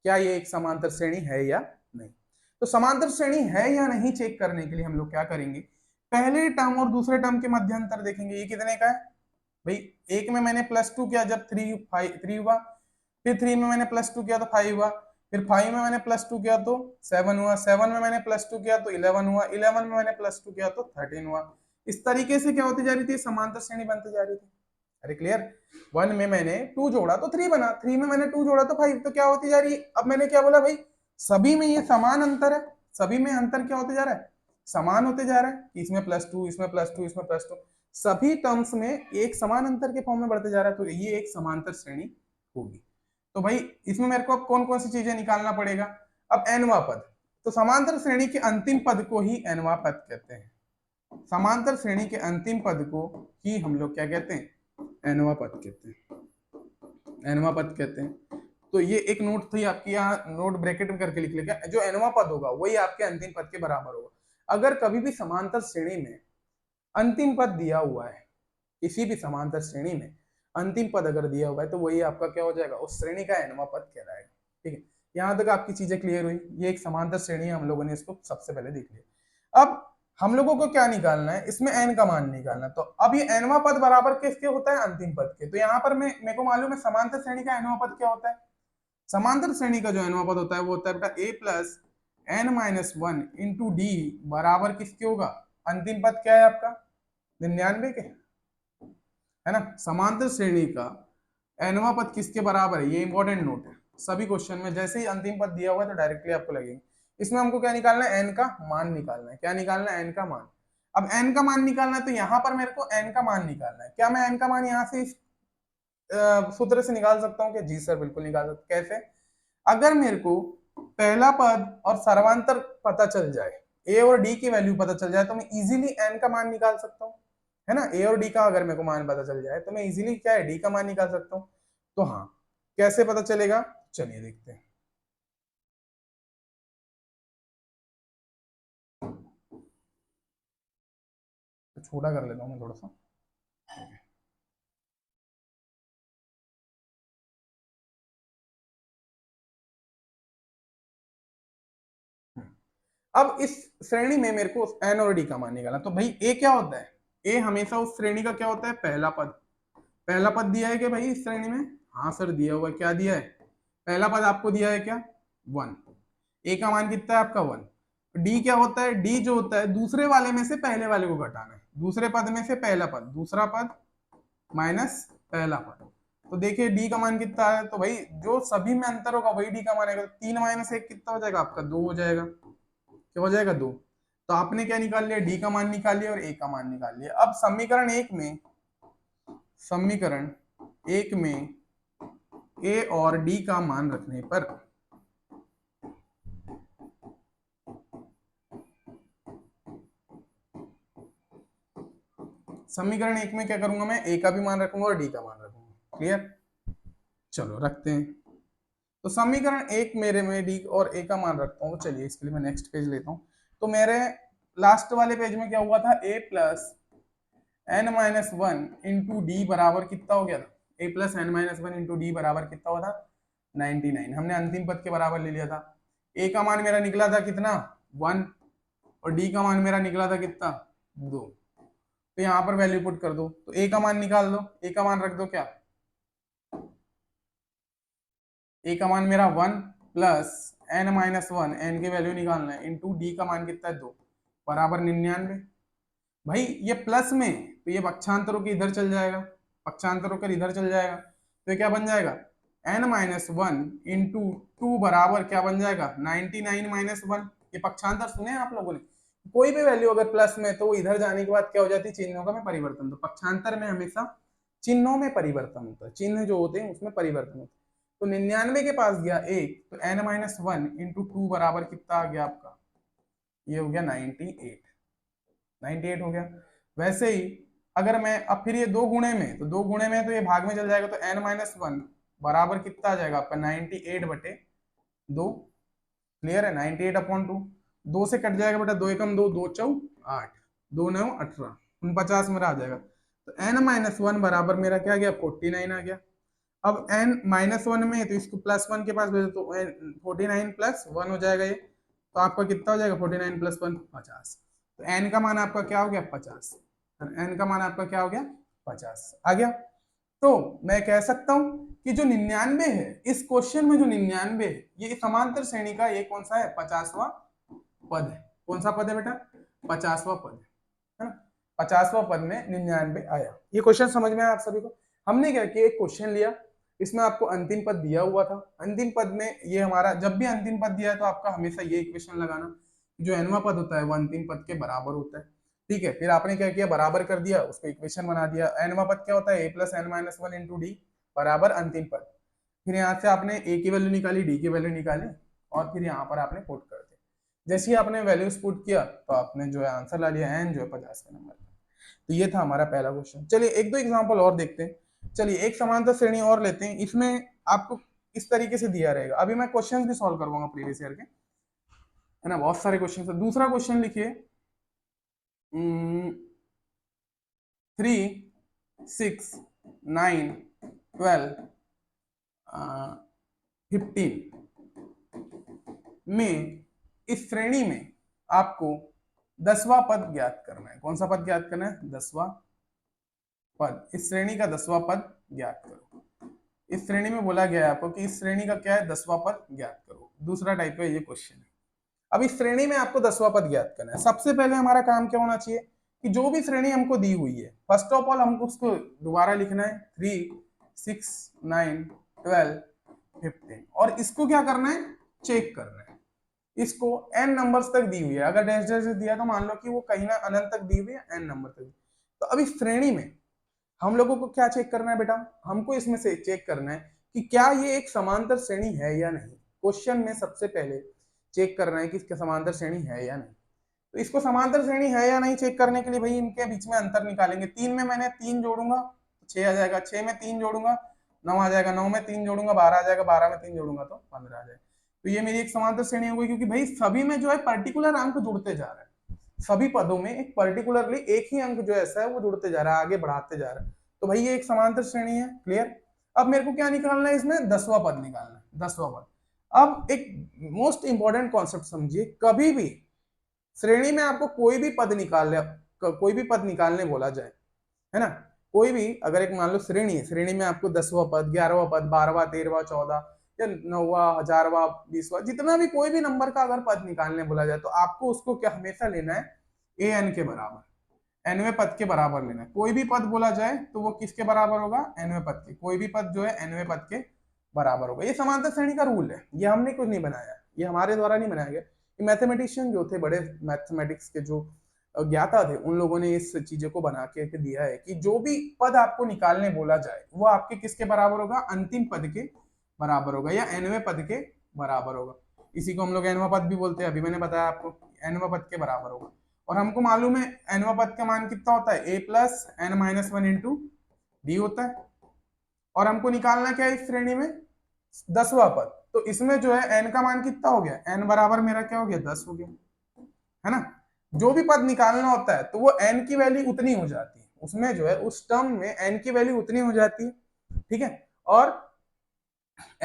क्या ये एक समांतर श्रेणी है या नहीं। तो समांतर श्रेणी है या नहीं चेक करने के लिए हम लोग क्या करेंगे, पहले टर्म और दूसरे टर्म के मध्य अंतर देखेंगे, ये कितने का है भाई। एक में मैंने +2 किया जब 3 हुआ, फिर 3 में मैंने +2 किया तो 5 हुआ, फिर 5 में मैंने +2 किया तो 7 हुआ, 7 में मैंने +2 किया तो 11 हुआ, 11 में मैंने +2 किया तो 13 हुआ। इस तरीके से क्या होती जा रही थी, समांतर श्रेणी बनती जा रही थी। अरे क्लियर, 1 में मैंने 2 जोड़ा तो 3 बना, 3 में मैंने 2 जोड़ा तो 5, तो क्या होती जा रही है, अब मैंने क्या बोला भाई, सभी में ये समान अंतर है, सभी में अंतर क्या होते जा रहा है, समान होते जा रहा है, इसमें +2 इसमें +2 इसमें +2, सभी टर्म्स में एक समान अंतर के फॉर्म में बढ़ते जा रहा है, तो ये एक समांतर श्रेणी होगी। तो भाई इसमें मेरे को अब कौन कौन सी चीजें निकालना पड़ेगा, अब nवां पद, तो समांतर श्रेणी के अंतिम पद को ही nवां पद कहते हैं, समांतर श्रेणी के अंतिम पद को ही हम लोग क्या कहते हैं, nवां पद कहते हैं, nवां पद कहते हैं। तो ये एक नोट थी आपकी, यहाँ नोट ब्रैकेट में करके लिख लेगा, जो nवां पद होगा वही आपके अंतिम पद के बराबर होगा। अगर कभी भी समांतर श्रेणी में अंतिम पद दिया हुआ है, किसी भी समांतर श्रेणी में अंतिम पद अगर दिया हुआ है तो वही आपका क्या हो जाएगा, उस श्रेणी का nवां पद कहलाएगा। ठीक है, यहां तक आपकी चीजें क्लियर हुई। ये एक समांतर श्रेणी है, हम लोगों ने इसको सबसे पहले देख लिया। अब हम लोगों को क्या निकालना है, इसमें n का मान निकालना। तो अब ये nवां पद बराबर किसके होता है, अंतिम पद के। तो यहाँ पर मेरे को मालूम है समांतर श्रेणी का nवां पद क्या होता है। समांतर श्रेणी का जो nवां पद होता है वो होता है बेटा a plus n minus one into d बराबर किसके होगा, अंतिम पद क्या है आपका 99 के, है ना। समांतर श्रेणी का nवां पद किसके बराबर है, ये इंपॉर्टेंट नोट है। सभी क्वेश्चन में जैसे ही अंतिम पद दिया हुआ है तो डायरेक्टली आपको लगेंगे। इसमें हमको क्या निकालना है, n का मान निकालना है। क्या निकालना है, n का मान। अब n का मान निकालना है तो यहाँ पर मेरे को n का मान निकालना है। क्या मैं n का मान यहाँ से इस सूत्र से निकाल सकता हूँ? कि जी सर बिल्कुल निकाल सकता। कैसे? अगर मेरे को पहला पद और सर्वांतर पता चल जाए, a और d की वैल्यू पता चल जाए, तो मैं इजीली n का मान निकाल सकता हूँ, है ना। a और d का अगर मेरे को मान पता चल जाए तो मैं इजीली क्या है, d का मान निकाल सकता हूँ। तो हाँ, कैसे पता चलेगा, चलिए देखते हैं। तो छोटा कर लेता हूँ मैं थोड़ा सा। अब इस श्रेणी में मेरे को n और d का मान निकालना। तो भाई a क्या होता है, a हमेशा उस श्रेणी का क्या होता है, पहला पद। पहला पद दिया है क्या भाई इस श्रेणी में? हाँ सर दिया हुआ। क्या दिया है, पहला पद आपको दिया है क्या, 1। a का मान कितना है आपका 1। d क्या होता है, d जो होता है दूसरे वाले में से पहले वाले को घटाना है। दूसरे पद में से पहला पद, दूसरा पद माइनस पहला पद। तो देखिए d का मान कितना है, तो भाई जो सभी में अंतर होगा वही d का मान आएगा। 3 माइनस 1 कितना हो जाएगा आपका, 2 हो जाएगा। क्या हो जाएगा, 2। तो आपने क्या निकाल लिया, d का मान निकाल लिया और a का मान निकाल लिया। अब समीकरण एक में a और d का मान रखने पर समीकरण एक में क्या करूंगा, मैं a का भी मान रखूंगा और d का मान रखूंगा। क्लियर, चलो रखते हैं। तो समीकरण एक मेरे में d और a का मान रखता हूँ। चलिए इसके लिए मैं नेक्स्ट पेज लेता हूँ। तो मेरे लास्ट वाले पेज में क्या हुआ था, a plus N minus one into d बराबर कितना हो गया था, a plus N minus one into d बराबर कितना हुआ था, 99। हमने अंतिम पद के बराबर ले लिया था। a का मान मेरा निकला था कितना, 1, और d का मान मेरा निकला था कितना, 2। तो यहाँ पर वैल्यू पुट कर दो। तो a का मान निकाल दो, a का मान रख दो। क्या, a का मान मेरा 1 plus N minus one, n की वैल्यू निकालना है, इंटू डी का मान कितना है 2 बराबर 99। भाई ये प्लस में तो ये पक्षांतरों के इधर चल जाएगा, पक्षांतरों कर इधर चल जाएगा। तो क्या बन जाएगा, n minus one into two बराबर क्या बन जाएगा, 99 माइनस वन। ये पक्षांतर सुने आप लोगों ने, कोई भी वैल्यू अगर प्लस में तो वो इधर जाने के बाद क्या हो जाती है, चिन्हों का में परिवर्तन। तो पक्षांतर में हमेशा चिन्हों में परिवर्तन होता है, चिन्ह जो होते हैं उसमें परिवर्तन होता है। तो 99 के पास गया एक, तो n minus one into two बराबर कितना आ गया आपका, ये हो गया 98 हो गया। वैसे ही अगर मैं अब फिर ये दो गुणे में, तो दो गुणे में तो ये भाग में चल जाएगा। तो n माइनस वन बराबर कितना आ जाएगा आपका, 98 बटे 2। क्लियर है, 98 अपॉन 2। 2 से कट जाएगा बेटा, 2 एकम 2, 2 चौ 8, 2 9 18, 49 मेरा आ जाएगा। तो n माइनस वन बराबर मेरा क्या गया, 49 आ गया। अब n माइनस वन में तो इसको प्लस वन के पास भेजो, तो 49 प्लस वन हो जाएगा ये। तो आपका कितना हो जाएगा, 49 प्लस वन 50। तो n का मान आपका क्या हो गया, 50। n का मान आपका क्या हो गया, 50 आ गया। तो मैं कह सकता हूं कि जो 99 है इस क्वेश्चन में, जो 99 है ये समांतर श्रेणी का ये कौन सा है, 50वां पद है। कौन सा पद है बेटा, 50वां पद है ना। 50वां पद में 99 आया। ये क्वेश्चन समझ में आया आप सभी को। हमने क्या किया, एक क्वेश्चन लिया, इसमें आपको अंतिम पद दिया हुआ था। अंतिम पद में ये हमारा, जब भी अंतिम पद दिया है तो आपका हमेशा ये इक्वेशन लगाना, जो nवां पद होता है वो अंतिम पद के बराबर होता है। ठीक है, फिर आपने क्या किया, बराबर कर दिया, उसको इक्वेशन बना दिया। nवां पद क्या होता है, a plus N minus one into d बराबर अंतिम पद। फिर यहाँ से आपने a की वैल्यू निकाली, d की वैल्यू निकाली, और फिर यहाँ पर आपने पुट कर दिया। जैसे ही आपने वैल्यूज पुट किया तो आपने जो है आंसर ला लिया, n जो है 50 के नंबर। तो ये था हमारा पहला क्वेश्चन। चलिए एक दो एग्जाम्पल और देखते हैं। चलिए एक समांतर श्रेणी और लेते हैं। इसमें आपको इस तरीके से दिया रहेगा। अभी मैं क्वेश्चंस भी सॉल्व करवाऊंगा प्रीवियस ईयर के, है ना, बहुत सारे क्वेश्चन है। दूसरा क्वेश्चन लिखिए 3, 6, 9, 12, 15 में इस श्रेणी में आपको 10वां पद ज्ञात करना है। कौन सा पद ज्ञात करना है? 10वां पद। इस श्रेणी का 10वां पद ज्ञात करो। इस श्रेणी में बोला गया है आपको कि इस श्रेणी का क्या है? 10वां पद ज्ञात करो। दूसरा टाइप का ये क्वेश्चन है। अब इस श्रेणी में आपको 10वां पद ज्ञात करना है। सबसे पहले हमारा काम क्या होना चाहिए कि जो भी श्रेणी हमको दी हुई है, फर्स्ट ऑफ ऑल हमको उसको दोबारा लिखना है 3, 6, 9, 12, 15 और इसको क्या करना है? चेक करना है। इसको n नंबर्स तक दी हुई है। अगर डैश डैश दिया तो मान लो कि वो कहीं ना अनंत तक दी हुई है, n नंबर तक। तो अब इस श्रेणी में हम लोगों को क्या चेक करना है बेटा? हमको इसमें से चेक करना है कि क्या ये एक समांतर श्रेणी है या नहीं। क्वेश्चन में सबसे पहले चेक करना है कि इसका समांतर श्रेणी है या नहीं। तो इसको समांतर श्रेणी है या नहीं चेक करने के लिए भाई इनके बीच में अंतर निकालेंगे। 3 में मैंने 3 जोड़ूंगा तो 6 आ जाएगा, 6 में 3 जोड़ूंगा 9 आ जाएगा, 9 में 3 जोड़ूंगा 12 आ जाएगा, 12 में 3 जोड़ूंगा तो 15 आ जाएगा। तो ये मेरी एक समांतर श्रेणी हो गई, क्योंकि भाई सभी में जो है पर्टिकुलर अंक जुड़ते जा रहा है। सभी पदों में एक पर्टिकुलरली एक ही अंक जो ऐसा है वो जुड़ते जा रहा है, आगे बढ़ाते जा रहा है। तो भाई ये एक समांतर श्रेणी है। क्लियर? अब मेरे को क्या निकालना है? इसमें 10वां पद निकालना है। 10वां पद। अब एक मोस्ट इंपॉर्टेंट कॉन्सेप्ट समझिए, कभी भी श्रेणी में आपको कोई भी पद निकालने बोला जाए, है ना, कोई भी अगर एक मान लो श्रेणी है, श्रेणी में आपको 10वां पद, 11वां पद, 12वां, 13वां, 14 या 9वां, 1000वां, 20वां, जितना भी कोई भी नंबर का अगर पद निकालने बोला जाए तो आपको उसको क्या हमेशा लेना है? an के बराबर, nवें पद के बराबर लेना है। कोई भी पद बोला जाए तो वो किसके बराबर होगा? nवें पद के। कोई भी पद जो है nवें पद के बराबर होगा। ये समांतर श्रेणी का रूल है, ये हमने कुछ नहीं बनाया, ये हमारे द्वारा नहीं बनाया गया। मैथमेटिशियन जो थे, बड़े मैथमेटिक्स के जो ज्ञाता थे, उन लोगों ने इस चीजों को बना के दिया है कि जो भी पद आपको निकालने बोला जाए वो आपके किसके बराबर होगा? अंतिम पद के बराबर होगा या nवें पद के बराबर होगा। इसी को हम लोग nवां पद भी बोलते हैं। अभी मैंने बताया आपको nवां पद के बराबर होगा। और हमको मालूम है nवां पद का मान कितना होता है? a plus n minus 1 into D होता है। और हमको निकालना क्या है इस श्रेणी में? 10वां पद। तो इसमें जो है n का मान कितना हो गया? n बराबर मेरा क्या हो गया? 10 हो गया, है ना। जो भी पद निकालना होता है तो वो n की वैल्यू उतनी हो जाती है, उसमें जो है उस टर्म में n की वैल्यू उतनी हो जाती है। ठीक है, और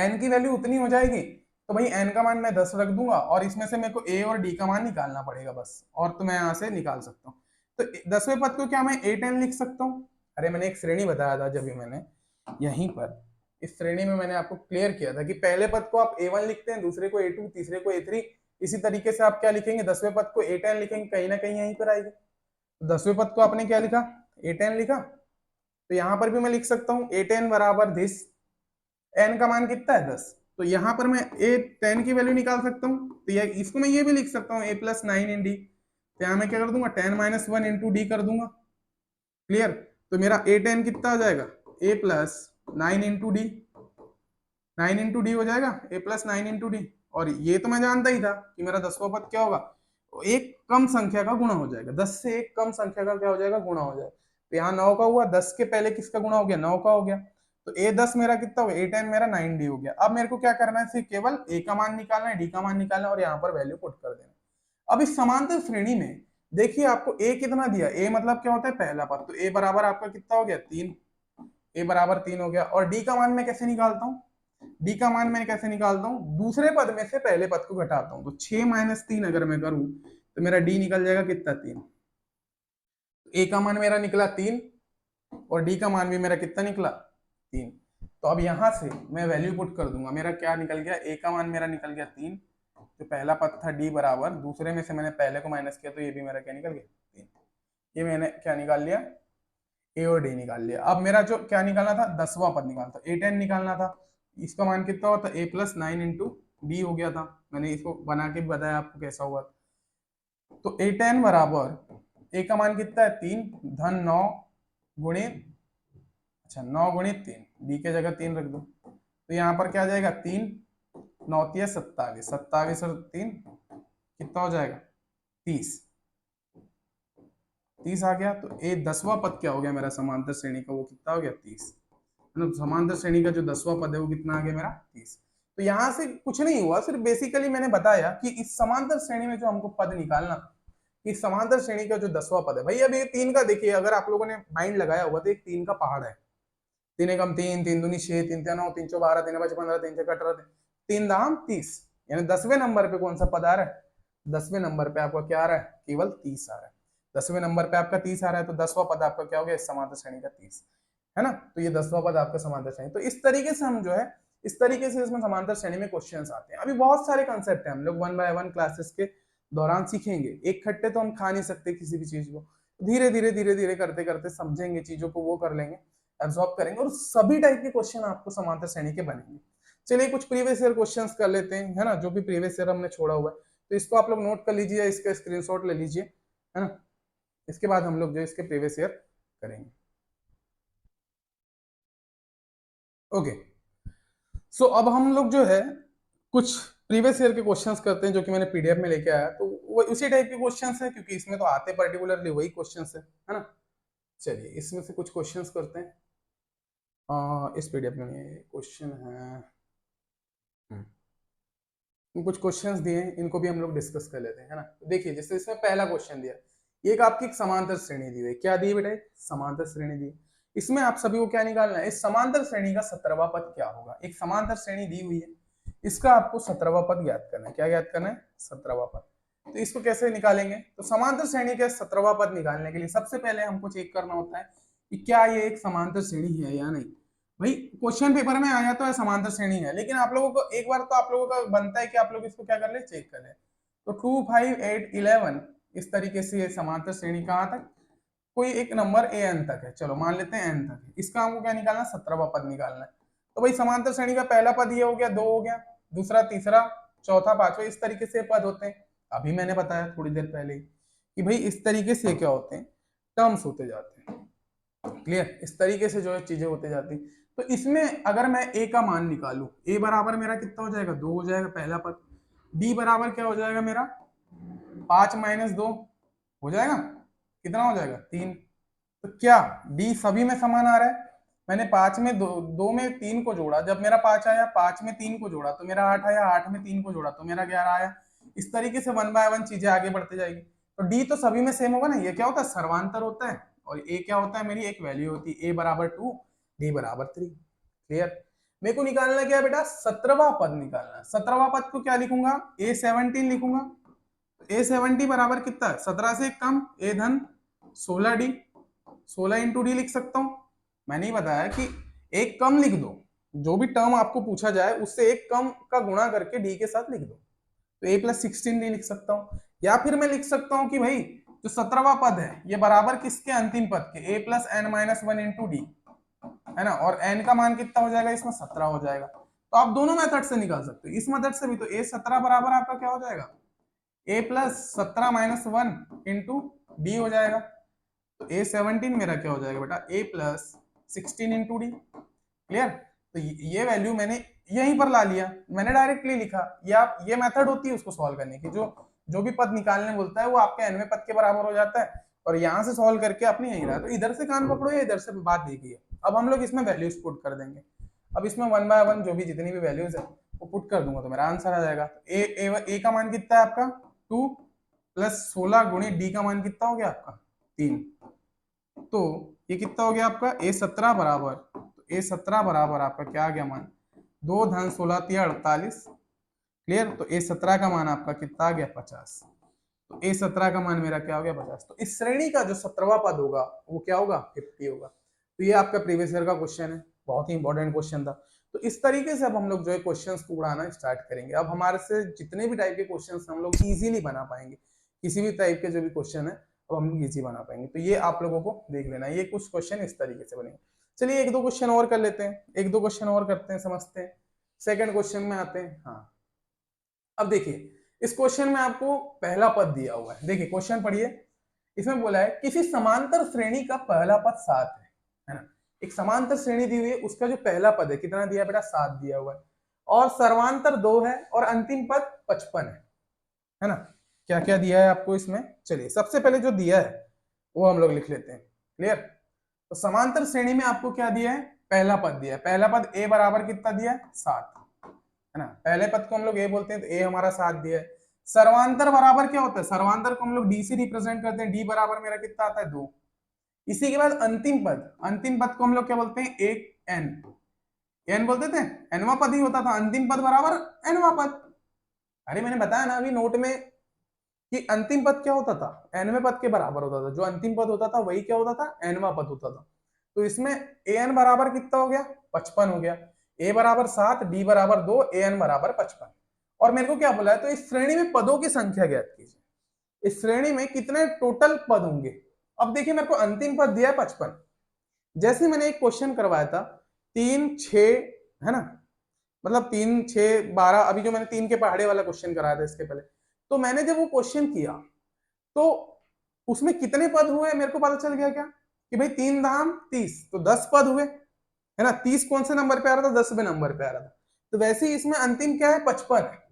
n की वैल्यू उतनी हो जाएगी तो भाई n का मान मैं 10 रख दूंगा और इसमें से मेरे को a और d का मान निकालना पड़ेगा बस, और तो मैं यहां से निकाल सकता हूँ। तो 10वें पद को क्या मैं a10 लिख सकता हूँ? अरे मैंने एक श्रेणी बताया था जब भी मैंने यहीं पर इस श्रेणी में मैंने आपको क्लियर किया था कि पहले पद को आप a1 लिखते हैं, दूसरे को a2, तीसरे को a3, इसी तरीके से आप क्या लिखेंगे? 10वें पद को a10 लिखेंगे, कहीं ना कहीं यहीं पर आएगी। तो 10वें पद को आपने क्या लिखा? a10 लिखा। तो यहां पर भी मैं लिख सकता हूँ a10 बराबर दिस, n का मान कितना है? 10। तो यहां पर मैं a10 की वैल्यू निकाल सकता हूँ। तो इसको मैं ये भी लिख सकता हूँ a प्लस 9 इन डी। तो यहाँ मैं क्या कर दूंगा? 10 माइनस 1 इंटू डी कर दूंगा। क्लियर? तो मेरा a10 कितना हो जाएगा? a plus 9 into D, 9 into D हो जाएगा, a प्लस 9 इंटू डी। और ये तो मैं जानता ही था कि मेरा 10वां पद क्या होगा? एक कम संख्या का गुणा हो जाएगा। 10 से एक कम संख्या का क्या हो जाएगा? गुणा हो जाएगा। तो यहाँ 9 का हुआ, 10 के पहले किसका गुणा हो गया? 9 का हो गया। तो a10 मेरा कितना हो गया? a10 मेरा 9d हो गया। अब मेरे को क्या करना है? सिर्फ केवल a का मान निकालना है, d का मान निकालना है और यहाँ पर वैल्यू पुट कर देना। अब इस समांतर श्रेणी में देखिए आपको a कितना दिया? a मतलब क्या होता है? पहला पद। तो a बराबर आपका कितना हो गया? 3। a बराबर 3 हो गया। और d का मान मैं कैसे निकालता हूँ? डी का मान मैं कैसे निकालता हूँ? दूसरे पद में से पहले पद को घटाता हूँ। तो 6 माइनस 3 अगर मैं करूं तो मेरा डी निकल जाएगा कितना? 3। ए का मान मेरा निकला 3 और डी का मान भी मेरा कितना निकला? 3। तो अब यहां से मैं वैल्यू पुट कर दूंगा। मेरा क्या निकल गया? ए का मान मेरा निकल गया 3, जो पहला पद था डी बराबर, दूसरे में से मैंने पहले को माइनस किया तो ये भी मेरा क्या निकल गया? 3। ये मैंने क्या निकाल लिया? ए और डी निकाल लिया। अब मेरा जो क्या निकालना था? 10वां पद निकालना था, a10 निकालना था। इसका मान कितना होता? a प्लस 9 इंटू डी हो गया था। मैंने इसको बना के बताया आपको कैसा हुआ। तो a10 बराबर a का मान कितना है? 3 धन 9 गुणित, अच्छा 9 गुणित 3, डी के जगह 3 रख दो। तो यहाँ पर क्या आ जाएगा? 3 9 27, 27 और 3 कितना हो जाएगा? 30। 30 आ गया। तो 10वां पद क्या हो गया मेरा समांतर श्रेणी का? वो कितना हो गया? 30। मतलब समांतर श्रेणी का जो 10वां पद है वो कितना आ गया मेरा 30। तो यहाँ से कुछ नहीं हुआ, सिर्फ बेसिकली मैंने बताया कि इस समांतर श्रेणी में जो हमको पद निकालना, इस समांतर श्रेणी का जो 10वां पद है भाई, अब ये 3 का देखिए, अगर आप लोगों ने माइंड लगाया होगा तो एक 3 का पहाड़ है। 3 एकम 3, 3 दूनी 6, 3 तिया 9, 3 चौ 12, 3 5 15, 3 छः 18, 3 दाम 30, यानी 10वें नंबर पे कौन सा पद आ रहा है? 10वें नंबर पे आपका क्या आ रहा है? केवल 30 आ रहा है। 10वें नंबर पे आपका 30 आ रहा है, तो 10वां पद आपका क्या हो गया? समांतर श्रेणी का 30 है ना। तो ये 10वां पद आपका समांतर श्रेणी। तो इस तरीके से हम जो है, इस तरीके से इसमें समांतर श्रेणी में क्वेश्चंस आते हैं। अभी बहुत सारे कंसेप्ट हैं, हम लोग 1 बाय 1 क्लासेस के दौरान सीखेंगे। एक खट्टे तो हम खा नहीं सकते किसी भी चीज को, धीरे धीरे धीरे धीरे करते करते समझेंगे चीजों को, वो कर लेंगे, एब्जॉर्ब करेंगे, और सभी टाइप के क्वेश्चन आपको समांतर श्रेणी के बनेंगे। चलिए कुछ प्रीवियस ईयर क्वेश्चंस कर लेते हैं, है ना, जो भी प्रीवियस ईयर हमने छोड़ा हुआ है। तो इसको आप लोग नोट कर लीजिए, इसका स्क्रीनशॉट ले लीजिए, है ना। इसके बाद हम लोग जो इसके प्रीवियस ईयर करेंगे। ओके, सो अब हम लोग जो है कुछ प्रीवियस ईयर के क्वेश्चंस करते हैं, जो कि मैंने पीडीएफ में लेके आया। तो वो उसी टाइप के क्वेश्चंस है, क्योंकि इसमें तो आते पर्टिकुलरली वही क्वेश्चंस है ना। चलिए इसमें से कुछ क्वेश्चंस करते हैं। इस पीडीएफ में क्वेश्चन है, कुछ क्वेश्चंस दिए हैं, इनको भी हम लोग डिस्कस कर लेते हैं, है ना। देखिए जैसे इसमें पहला क्वेश्चन दिया, एक आपकी एक समांतर श्रेणी दी हुई, क्या दी बेटा? समांतर श्रेणी दी। इसमें आप सभी को क्या निकालना है? इस समांतर श्रेणी का 17वां पद क्या होगा? एक समांतर श्रेणी दी हुई है, इसका आपको 17वां पद ज्ञात करना है। क्या ज्ञात करना है? 17वां पद। तो इसको कैसे निकालेंगे? तो समांतर श्रेणी का 17वां पद निकालने के लिए सबसे पहले हमको चेक करना होता है कि क्या ये एक समांतर श्रेणी है या नहीं। भाई क्वेश्चन पेपर में आया तो है समांतर श्रेणी है, लेकिन आप लोगों को एक बार तो आप लोगों का बनता है कि आप लोग इसको क्या कर ले, चेक कर ले। तो 2 5 8 11 इस तरीके से ये समांतर श्रेणी कहाँ तक, कोई एक नंबर ए एन तक है, चलो मान लेते हैं एन तक है। इसका हमको क्या निकालना? 17वां पद निकालना है। तो भाई समांतर श्रेणी का पहला पद ये हो गया, 2 हो गया, दूसरा, तीसरा, चौथा, पांचवा, इस तरीके से पद होते हैं। अभी मैंने बताया थोड़ी देर पहले ही कि भाई इस तरीके से क्या होते हैं, टर्म्स होते जाते हैं। क्लियर? इस तरीके से जो है चीजें होते जाती। तो इसमें अगर मैं ए का मान निकालू, ए बराबर मेरा कितना हो जाएगा? 2 हो जाएगा पहला पद। बी बराबर क्या हो जाएगा मेरा? 5 माइनस 2 हो जाएगा, कितना हो जाएगा? 3। तो क्या डी सभी में समान आ रहा है? मैंने 5 में 2 में 3 को जोड़ा, जब मेरा 5 आया, 5 में 3 को जोड़ा तो मेरा 8 आया, 8 में 3 को जोड़ा तो मेरा 11 आया। इस तरीके से 1 बाय 1 चीजें आगे बढ़ते जाएगी। तो डी तो सभी में सेम होगा ना। ये क्या होता है? सर्वांतर होता है। और ए क्या होता है? मेरी एक वैल्यू होती है, ए बराबर 2, डी बराबर 3। क्लियर? मेरे को निकालना क्या है बेटा? 17वां पद निकालना है। 17वां पद को क्या लिखूंगा? A17 लिखूंगा। A70 बराबर कितना है? 17 से एक कम, ए धन 16D, 16 इंटू डी लिख सकता हूं। मैंने ही बताया कि एक कम लिख दो, जो भी टर्म आपको पूछा जाए उससे एक कम का गुणा करके डी के साथ लिख दो। तो ए प्लस 16D लिख सकता हूं, या फिर मैं लिख सकता हूं कि भाई जो 17वां पद है ये बराबर किसके? अंतिम पद के, A plus N minus 1 into D, है ना। और एन का मान कितना हो जाएगा? इसमें 17 हो जाएगा। तो आप दोनों मेथड से निकाल सकते हो, इस मेथड से भी। तो A17 बराबर आपका क्या हो जाएगा? ए प्लस 17 माइनस 1 इंटू डी हो जाएगा। तो A17 मेरा क्या हो जाएगा बेटा? ए प्लस 16 इंटू डी। क्लियर? तो ये वैल्यू मैंने यहीं पर ला लिया, मैंने डायरेक्टली लिखा। ये मेथड होती है उसको सॉल्व करने की, जो भी पद निकालने बोलता है वो आपके एनवें पद के बराबर हो जाता है, और यहां से सॉल्व करके आपने यहीं रहा। तो इधर से कान पकड़ो या इधर से बात एक ही है। अब हम लोग इसमें वैल्यूज पुट कर देंगे। अब इसमें 1 बाय 1 जो भी जितनी भी वैल्यूज है वो पुट कर दूंगा तो मेरा आंसर आ जाएगा। ए का मान कितना है आपका? 2 प्लस 16 गुणे डी का मान कितना हो गया आपका? 3। तो ये कितना हो गया आपका? A17 बराबर, तो A17 बराबर आपका क्या आ गया मान? 2 धन 16 तिया 48। क्लियर? तो A17 का मान आपका कितना आ गया? 50। तो A17 का मान मेरा क्या हो गया? 50। तो इस श्रेणी का जो 17वां पद होगा वो क्या होगा? 50 होगा। तो ये आपका प्रीवियस ईयर का क्वेश्चन है, बहुत ही इंपॉर्टेंट क्वेश्चन था। तो इस तरीके से अब हम लोग जो है क्वेश्चंस को उड़ाना स्टार्ट करेंगे। अब हमारे से जितने भी टाइप के क्वेश्चंस हम लोग इजीली बना पाएंगे, किसी भी टाइप के जो भी क्वेश्चन है अब हम लोग इजी बना पाएंगे। तो ये आप लोगों को देख लेना, ये कुछ क्वेश्चन इस तरीके से बनेंगे। चलिए एक दो क्वेश्चन और कर लेते हैं, एक दो क्वेश्चन और करते हैं, समझते हैं। सेकंड क्वेश्चन में आते हैं। हाँ, अब देखिए इस क्वेश्चन में आपको पहला पद दिया हुआ है। देखिए क्वेश्चन पढ़िए, इसमें बोला है किसी समांतर श्रेणी का पहला पद 7 है ना। एक समांतर श्रेणी दी हुई है, उसका जो पहला पद है कितना दिया बेटा? 7 दिया हुआ है, और सर्वांतर 2 है, और अंतिम पद 55 है ना। क्या क्या दिया है आपको इसमें? चलिए सबसे पहले जो दिया है वो हम लोग लिख लेते हैं। क्लियर? तो समांतर श्रेणी में आपको क्या दिया है? पहला पद दिया है, पहला पद a बराबर कितना दिया है 7, है ना, पहले पद को हम लोग a बोलते हैं, तो a हमारा 7 दिया है। सर्वांतर बराबर क्या होता है, सर्वांतर को हम लोग d से रिप्रेजेंट करते हैं, d बराबर मेरा कितना आता है 2। इसी के बाद अंतिम पद, अंतिम पद को हम लोग क्या बोलते हैं, एक n, n बोलते थे, nवा पद ही होता था, अंतिम पद बराबर nवा पद। अरे मैंने बताया ना अभी नोट में कि अंतिम पद क्या होता था, nवें पद के बराबर होता था, जो अंतिम पद होता था वही क्या होता था, nवा पद होता था। तो इसमें an बराबर कितना हो गया, 55 हो गया, a बराबर 7, d बराबर 2, an बराबर 55। और मेरे को क्या बोला है, तो इस श्रेणी में पदों की संख्या ज्ञात कीजिए, इस श्रेणी में कितने टोटल पद होंगे। अब देखिए मेरे को अंतिम पद दिया है 55, जैसे मैंने एक क्वेश्चन करवाया था 3 6, है ना, मतलब 3 6 12, अभी जो मैंने 3 के पहाड़े वाला क्वेश्चन कराया था इसके पहले, तो मैंने जब वो क्वेश्चन किया तो उसमें कितने पद हुए मेरे को पता चल गया क्या, कि भाई 3 धाम 30, तो 10 पद हुए, है ना, 30 कौन से नंबर पे आ रहा था, 10वें नंबर पे आ रहा था। तो वैसे ही इसमें अंतिम क्या है, 55 है,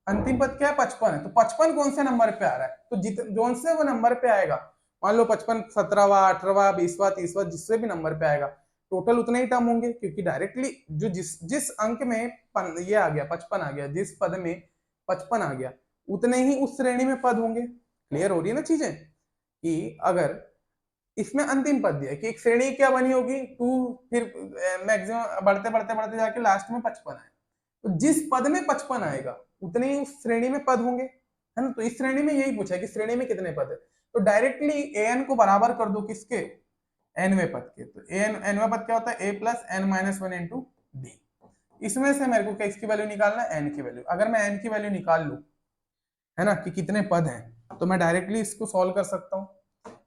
अंतिम पद क्या है 55 है, तो 55 कौन से नंबर पे आ रहा है, तो जोन से वो नंबर पे आएगा, मान लो 55 17वां 18वां 20वां 30वां जिससे भी नंबर पे आएगा, टोटल उतने ही टर्म होंगे, क्योंकि डायरेक्टली जो जिस अंक में ये आ गया 55 आ गया, जिस पद में 55 आ गया उतने ही उस श्रेणी में पद होंगे। क्लियर हो रही है ना चीजें, कि अगर इसमें अंतिम पद दिया कि एक श्रेणी क्या बनी होगी 2, फिर मैक्सिमम बढ़ते बढ़ते बढ़ते जाके लास्ट में 55 आए, तो जिस पद में 55 आएगा उतने ही उस श्रेणी में पद होंगे, है ना। तो इस श्रेणी में यही पूछा है कि श्रेणी में कितने पद है, तो डायरेक्टली an को बराबर कर दो किसके, nवें पद के, तो nवें पद क्या होता है, a plus n minus 1 into D. इसमें से मेरे को क्या इसकी वैल्यू निकालना है, n की वैल्यू। अगर मैं n की वैल्यू निकाल लूं, है ना, कि कितने पद हैं, तो मैं डायरेक्टली इसको सॉल्व कर सकता हूँ,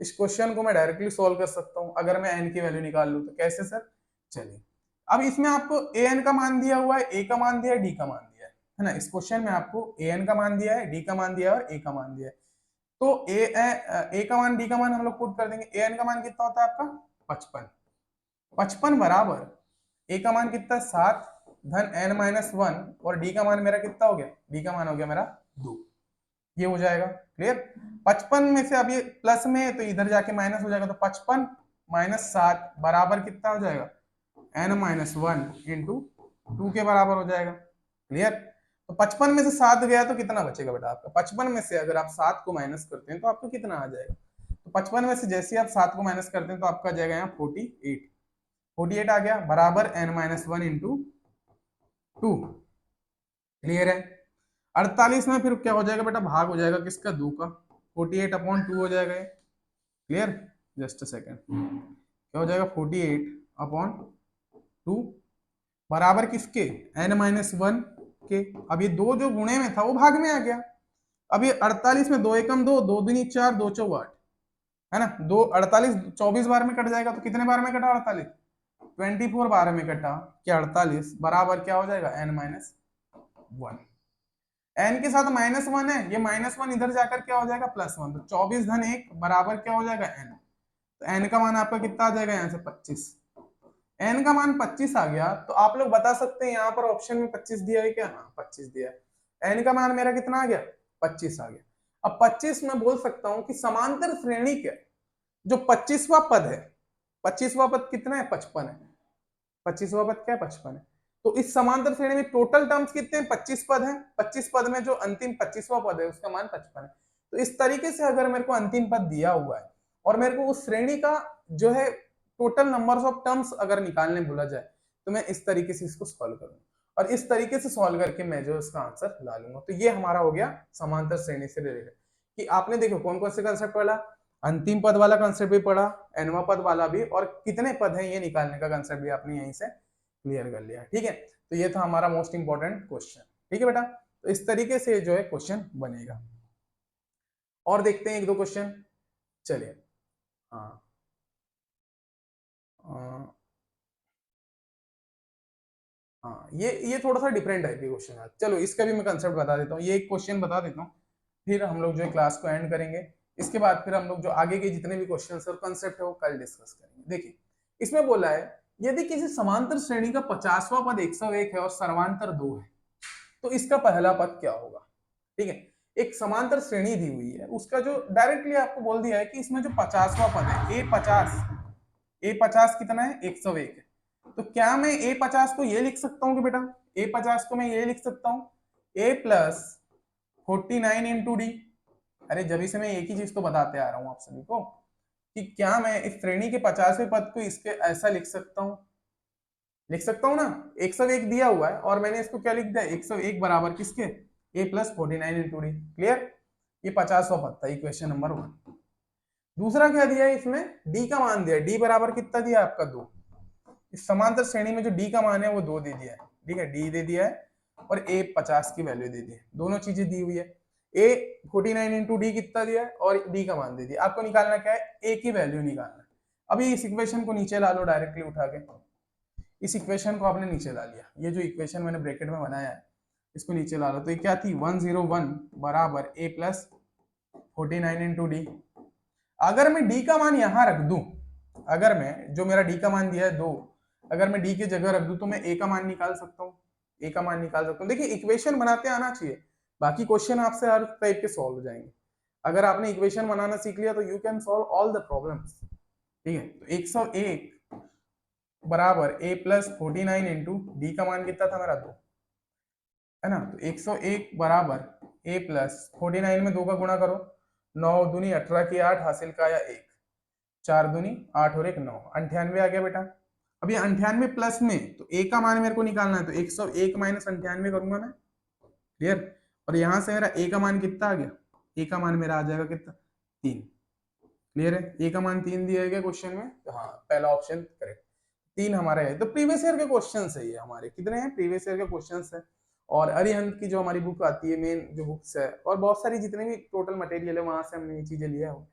इस क्वेश्चन को मैं डायरेक्टली सॉल्व कर सकता हूँ अगर मैं n की वैल्यू निकाल लूं। तो कैसे सर, चलिए अब इसमें आपको an का मान दिया हुआ है, a का मान दिया है, d का मान दिया है ना, इस क्वेश्चन में आपको an का मान दिया है, d का मान दिया है और a का मान दिया है। तो a का मान d का मान हम लोग पुट कर देंगे, an का मान कितना होता है आपका 55, 55 बराबर a का मान कितना 7 धन n माइनस 1, और d का मान मेरा कितना हो गया, d का मान हो गया मेरा 2, ये हो जाएगा। क्लियर, 55 में से अब ये प्लस में है तो इधर जाके माइनस हो जाएगा, तो 55 माइनस 7 बराबर कितना हो जाएगा, n माइनस 1 इंटू 2 के बराबर हो जाएगा। क्लियर, तो 55 में से 7 गया तो कितना बचेगा बेटा आपका, 55 में से अगर आप 7 को माइनस करते हैं तो आपको कितना आ जाएगा, तो 55 में से जैसे आप 7 को माइनस करते हैं तो आपका आ जाएगा यहाँ 48 आ गया, बराबर n माइनस 1 इंटू 2। क्लियर है, 48 में फिर क्या हो जाएगा बेटा, भाग हो जाएगा किसका, 2 का, 48 अपॉन 2 हो जाएगा। क्लियर, जस्ट अ सेकेंड, क्या हो जाएगा 48 अपॉन 2 बराबर किसके, n माइनस 1 के। अब ये दो जो गुणे में था वो भाग में आ गया, अब ये 48 में 2 एकम 2, 2 दूनी 4, 2 चौ 8, है ना, 2 48 24 बार में कट जाएगा, तो कितने बार में कटा 48, 24 बार में कटा, क्या 48 बराबर क्या हो जाएगा n माइनस 1, n के साथ माइनस 1 है, ये माइनस 1 इधर जाकर क्या हो जाएगा प्लस 1, तो 24 धन 1 बराबर क्या हो जाएगा n, तो n का मान आपका कितना आ जाएगा यहाँ से 25, n का मान 25 आ गया, तो आप लोग बता सकते हैं यहाँ पर ऑप्शन में 25 दिया है क्या, हाँ 25 दिया है, n का मान मेरा कितना आ गया 25 आ गया। अब 25 में बोल सकता हूं कि समांतर श्रेणी के जो 25वां पद है, 25वां पद कितना है 55 है, 25वां पद क्या है 55 है, तो इस समांतर श्रेणी में टोटल टर्म्स कितने हैं 25 पद हैं, 25 पद में जो अंतिम 25वां पद है उसका मान 55 है। तो इस तरीके से अगर मेरे को अंतिम पद दिया हुआ है और मेरे को उस श्रेणी का जो है टोटल नंबर्स ऑफ टर्म्स अगर निकालने बोला जाए, तो मैं इस तरीके से इसको सॉल्व करूंगा, और इस तरीके से सॉल्व करके मैं जो इसका आंसर ला लूंगा। तो ये हमारा हो गया समांतर श्रेणी से रिलेटेड, कि आपने देखो कौन कौन से कंसेप्ट पढ़ा, अंतिम पद वाला कंसेप्ट भी पढ़ा, nवां पद वाला भी, और कितने पद हैं ये निकालने का कंसेप्ट भी आपने यहीं से क्लियर कर लिया। ठीक है, तो ये था हमारा मोस्ट इंपॉर्टेंट क्वेश्चन। ठीक है बेटा, तो इस तरीके से जो है क्वेश्चन बनेगा। और देखते हैं एक दो क्वेश्चन, चलिए। हाँ हाँ, ये थोड़ा सा डिफरेंट टाइप के क्वेश्चन है, चलो इसका भी मैं कंसेप्ट बता देता हूँ, ये एक क्वेश्चन बता देता हूँ, फिर हम लोग जो है क्लास को एंड करेंगे। इसके बाद फिर हम लोग जो आगे के जितने भी क्वेश्चन और कंसेप्ट है वो कल डिस्कस करेंगे। देखिए इसमें बोला है, यदि किसी समांतर श्रेणी का 50वां पद 101 है और सर्वांतर 2 है, तो इसका पहला पद क्या होगा। ठीक है, एक समांतर श्रेणी दी हुई है, उसका जो डायरेक्टली आपको बोल दिया है कि इसमें जो 50वां पद है A50 कितना है 101 है, तो क्या मैं A50 को ये लिख सकता हूँ कि बेटा A50 को मैं ये लिख सकता हूँ A प्लस 49 इंटू डी। अरे जब से मैं एक ही चीज तो बताते आ रहा हूँ आप सभी को कि क्या मैं इस श्रेणी के 50वें पद को इसके ऐसा लिख सकता हूँ ना। 101 दिया हुआ है और मैंने इसको क्या लिख दिया 101 बराबर किसके A plus 49 into D. Clear, ये 50वां पद था इक्वेशन नंबर 1। दूसरा क्या दिया है इसमें डी का मान दिया, डी बराबर कितना दिया आपका 2। इस समांतर श्रेणी में जो डी का मान है वो 2 दे दिया है, ठीक है, डी दे दिया है और A 50 की वैल्यू दे दी है, दोनों चीजें दी हुई है। A 49 इंटू डी कितना दिया है और डी का मान दे दिया। आपको निकालना क्या है, A की वैल्यू निकालना है। अभी इस इक्वेशन को नीचे ला लो डायरेक्टली उठा के, इस इक्वेशन को आपने नीचे ला लिया, ये जो इक्वेशन मैंने ब्रैकेट में बनाया है इसको नीचे ला लो। तो ये क्या थी 101 बराबर A प्लस 49 इंटू डी। अगर मैं डी का मान यहां रख दूं, अगर मैं जो मेरा डी का मान दिया है 2, अगर मैं डी की जगह रख दूं तो मैं ए का मान निकाल सकता हूँ, ए का मान निकाल सकता हूँ। देखिए इक्वेशन बनाते आना चाहिए, बाकी क्वेश्चन आपसे हर टाइप के सॉल्व हो जाएंगे। अगर आपने इक्वेशन बनाना सीख लिया तो you can solve all the problems, ठीक है। तो 101 बराबर ए प्लस 49 इंटू डी का मान कितना था मेरा 2, है ना। तो 101 बराबर ए प्लस 49 में 2 का गुणा करो, 9 दूनी 18 की 8 हासिल का आया 1, 4 दूनी 8 और 1 9, 98 आ गया बेटा। अब ये 98 प्लस में तो ए का मान मेरे को निकालना है, तो 101 माइनस 98 करूंगा मैं, क्लियर। और यहां से मेरा ए का मान कितना आ गया, ए का मान मेरा आ जाएगा कितना 3, क्लियर है। ए का मान 3 दिया गया क्वेश्चन में, तो हाँ पहला ऑप्शन करेक्ट 3 हमारा है। तो प्रीवियस ईयर के क्वेश्चन है ये हमारे, कितने हैं प्रीवियस ईयर के क्वेश्चन है। और अरिहंत की जो हमारी बुक आती है मेन जो बुक्स है, और बहुत सारी जितने भी टोटल मटेरियल है वहां से हमने ये चीजें लिया है।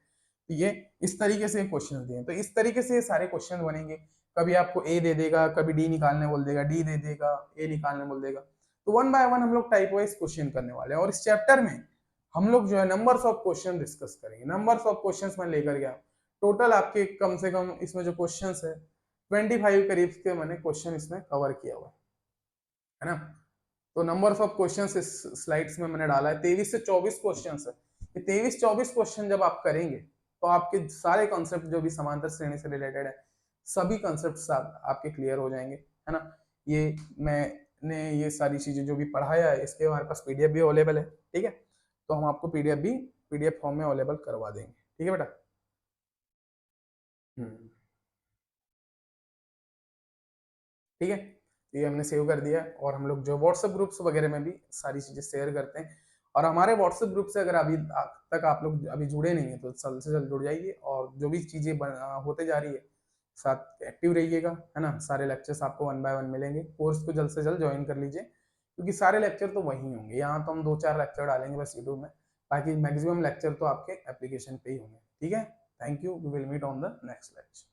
तो ये इस तरीके से क्वेश्चन दिए, तो इस तरीके से सारे क्वेश्चन बनेंगे। कभी आपको ए दे देगा, कभी डी निकालने बोल देगा, डी दे देगा, ए निकालने बोल देगा। तो 1 बाय 1 हम लोग टाइप वाइज क्वेश्चन करने वाले हैं। और इस चैप्टर में हम लोग जो है नंबर्स ऑफ क्वेश्चन डिस्कस करेंगे। नंबर्स ऑफ क्वेश्चन में लेकर गया टोटल आपके कम से कम इसमें जो क्वेश्चन है 25 करीब के मैंने क्वेश्चन इसमें कवर किया हुआ है ना। तो नंबर्स ऑफ क्वेश्चंस इस स्लाइड्स में मैंने डाला है, 23 से 24 क्वेश्चंस है। ये 23-24 क्वेश्चन जब आप करेंगे तो आपके सारे कॉन्सेप्ट जो भी समांतर श्रेणी से रिलेटेड है सभी कॉन्सेप्ट आपके क्लियर हो जाएंगे, है ना। ये मैंने ये सारी चीजें जो भी पढ़ाया है इसके हमारे पास पीडीएफ भी अवेलेबल है, ठीक है। तो हम आपको पीडीएफ भी पीडीएफ फॉर्म में अवेलेबल करवा देंगे, ठीक है बेटा। ठीक है, ये हमने सेव कर दिया। और हम लोग जो व्हाट्सएप ग्रुप्स वगैरह में भी सारी चीजें शेयर करते हैं। और हमारे व्हाट्सएप ग्रुप से अगर अभी तक आप लोग अभी जुड़े नहीं है तो जल्द से जल्द जुड़ जाइए, और जो भी चीजें होते जा रही है साथ एक्टिव रहिएगा, है ना। सारे लेक्चर्स आपको 1 बाय 1 मिलेंगे। कोर्स को जल्द से जल्द ज्वाइन कर लीजिए, क्योंकि सारे लेक्चर तो वही होंगे। यहाँ तो हम 2-4 लेक्चर डालेंगे बस यूट्यूब में, बाकी मैक्सिमम लेक्चर तो आपके एप्लीकेशन पे ही होंगे, ठीक है। Thank you, we will meet on the next lecture.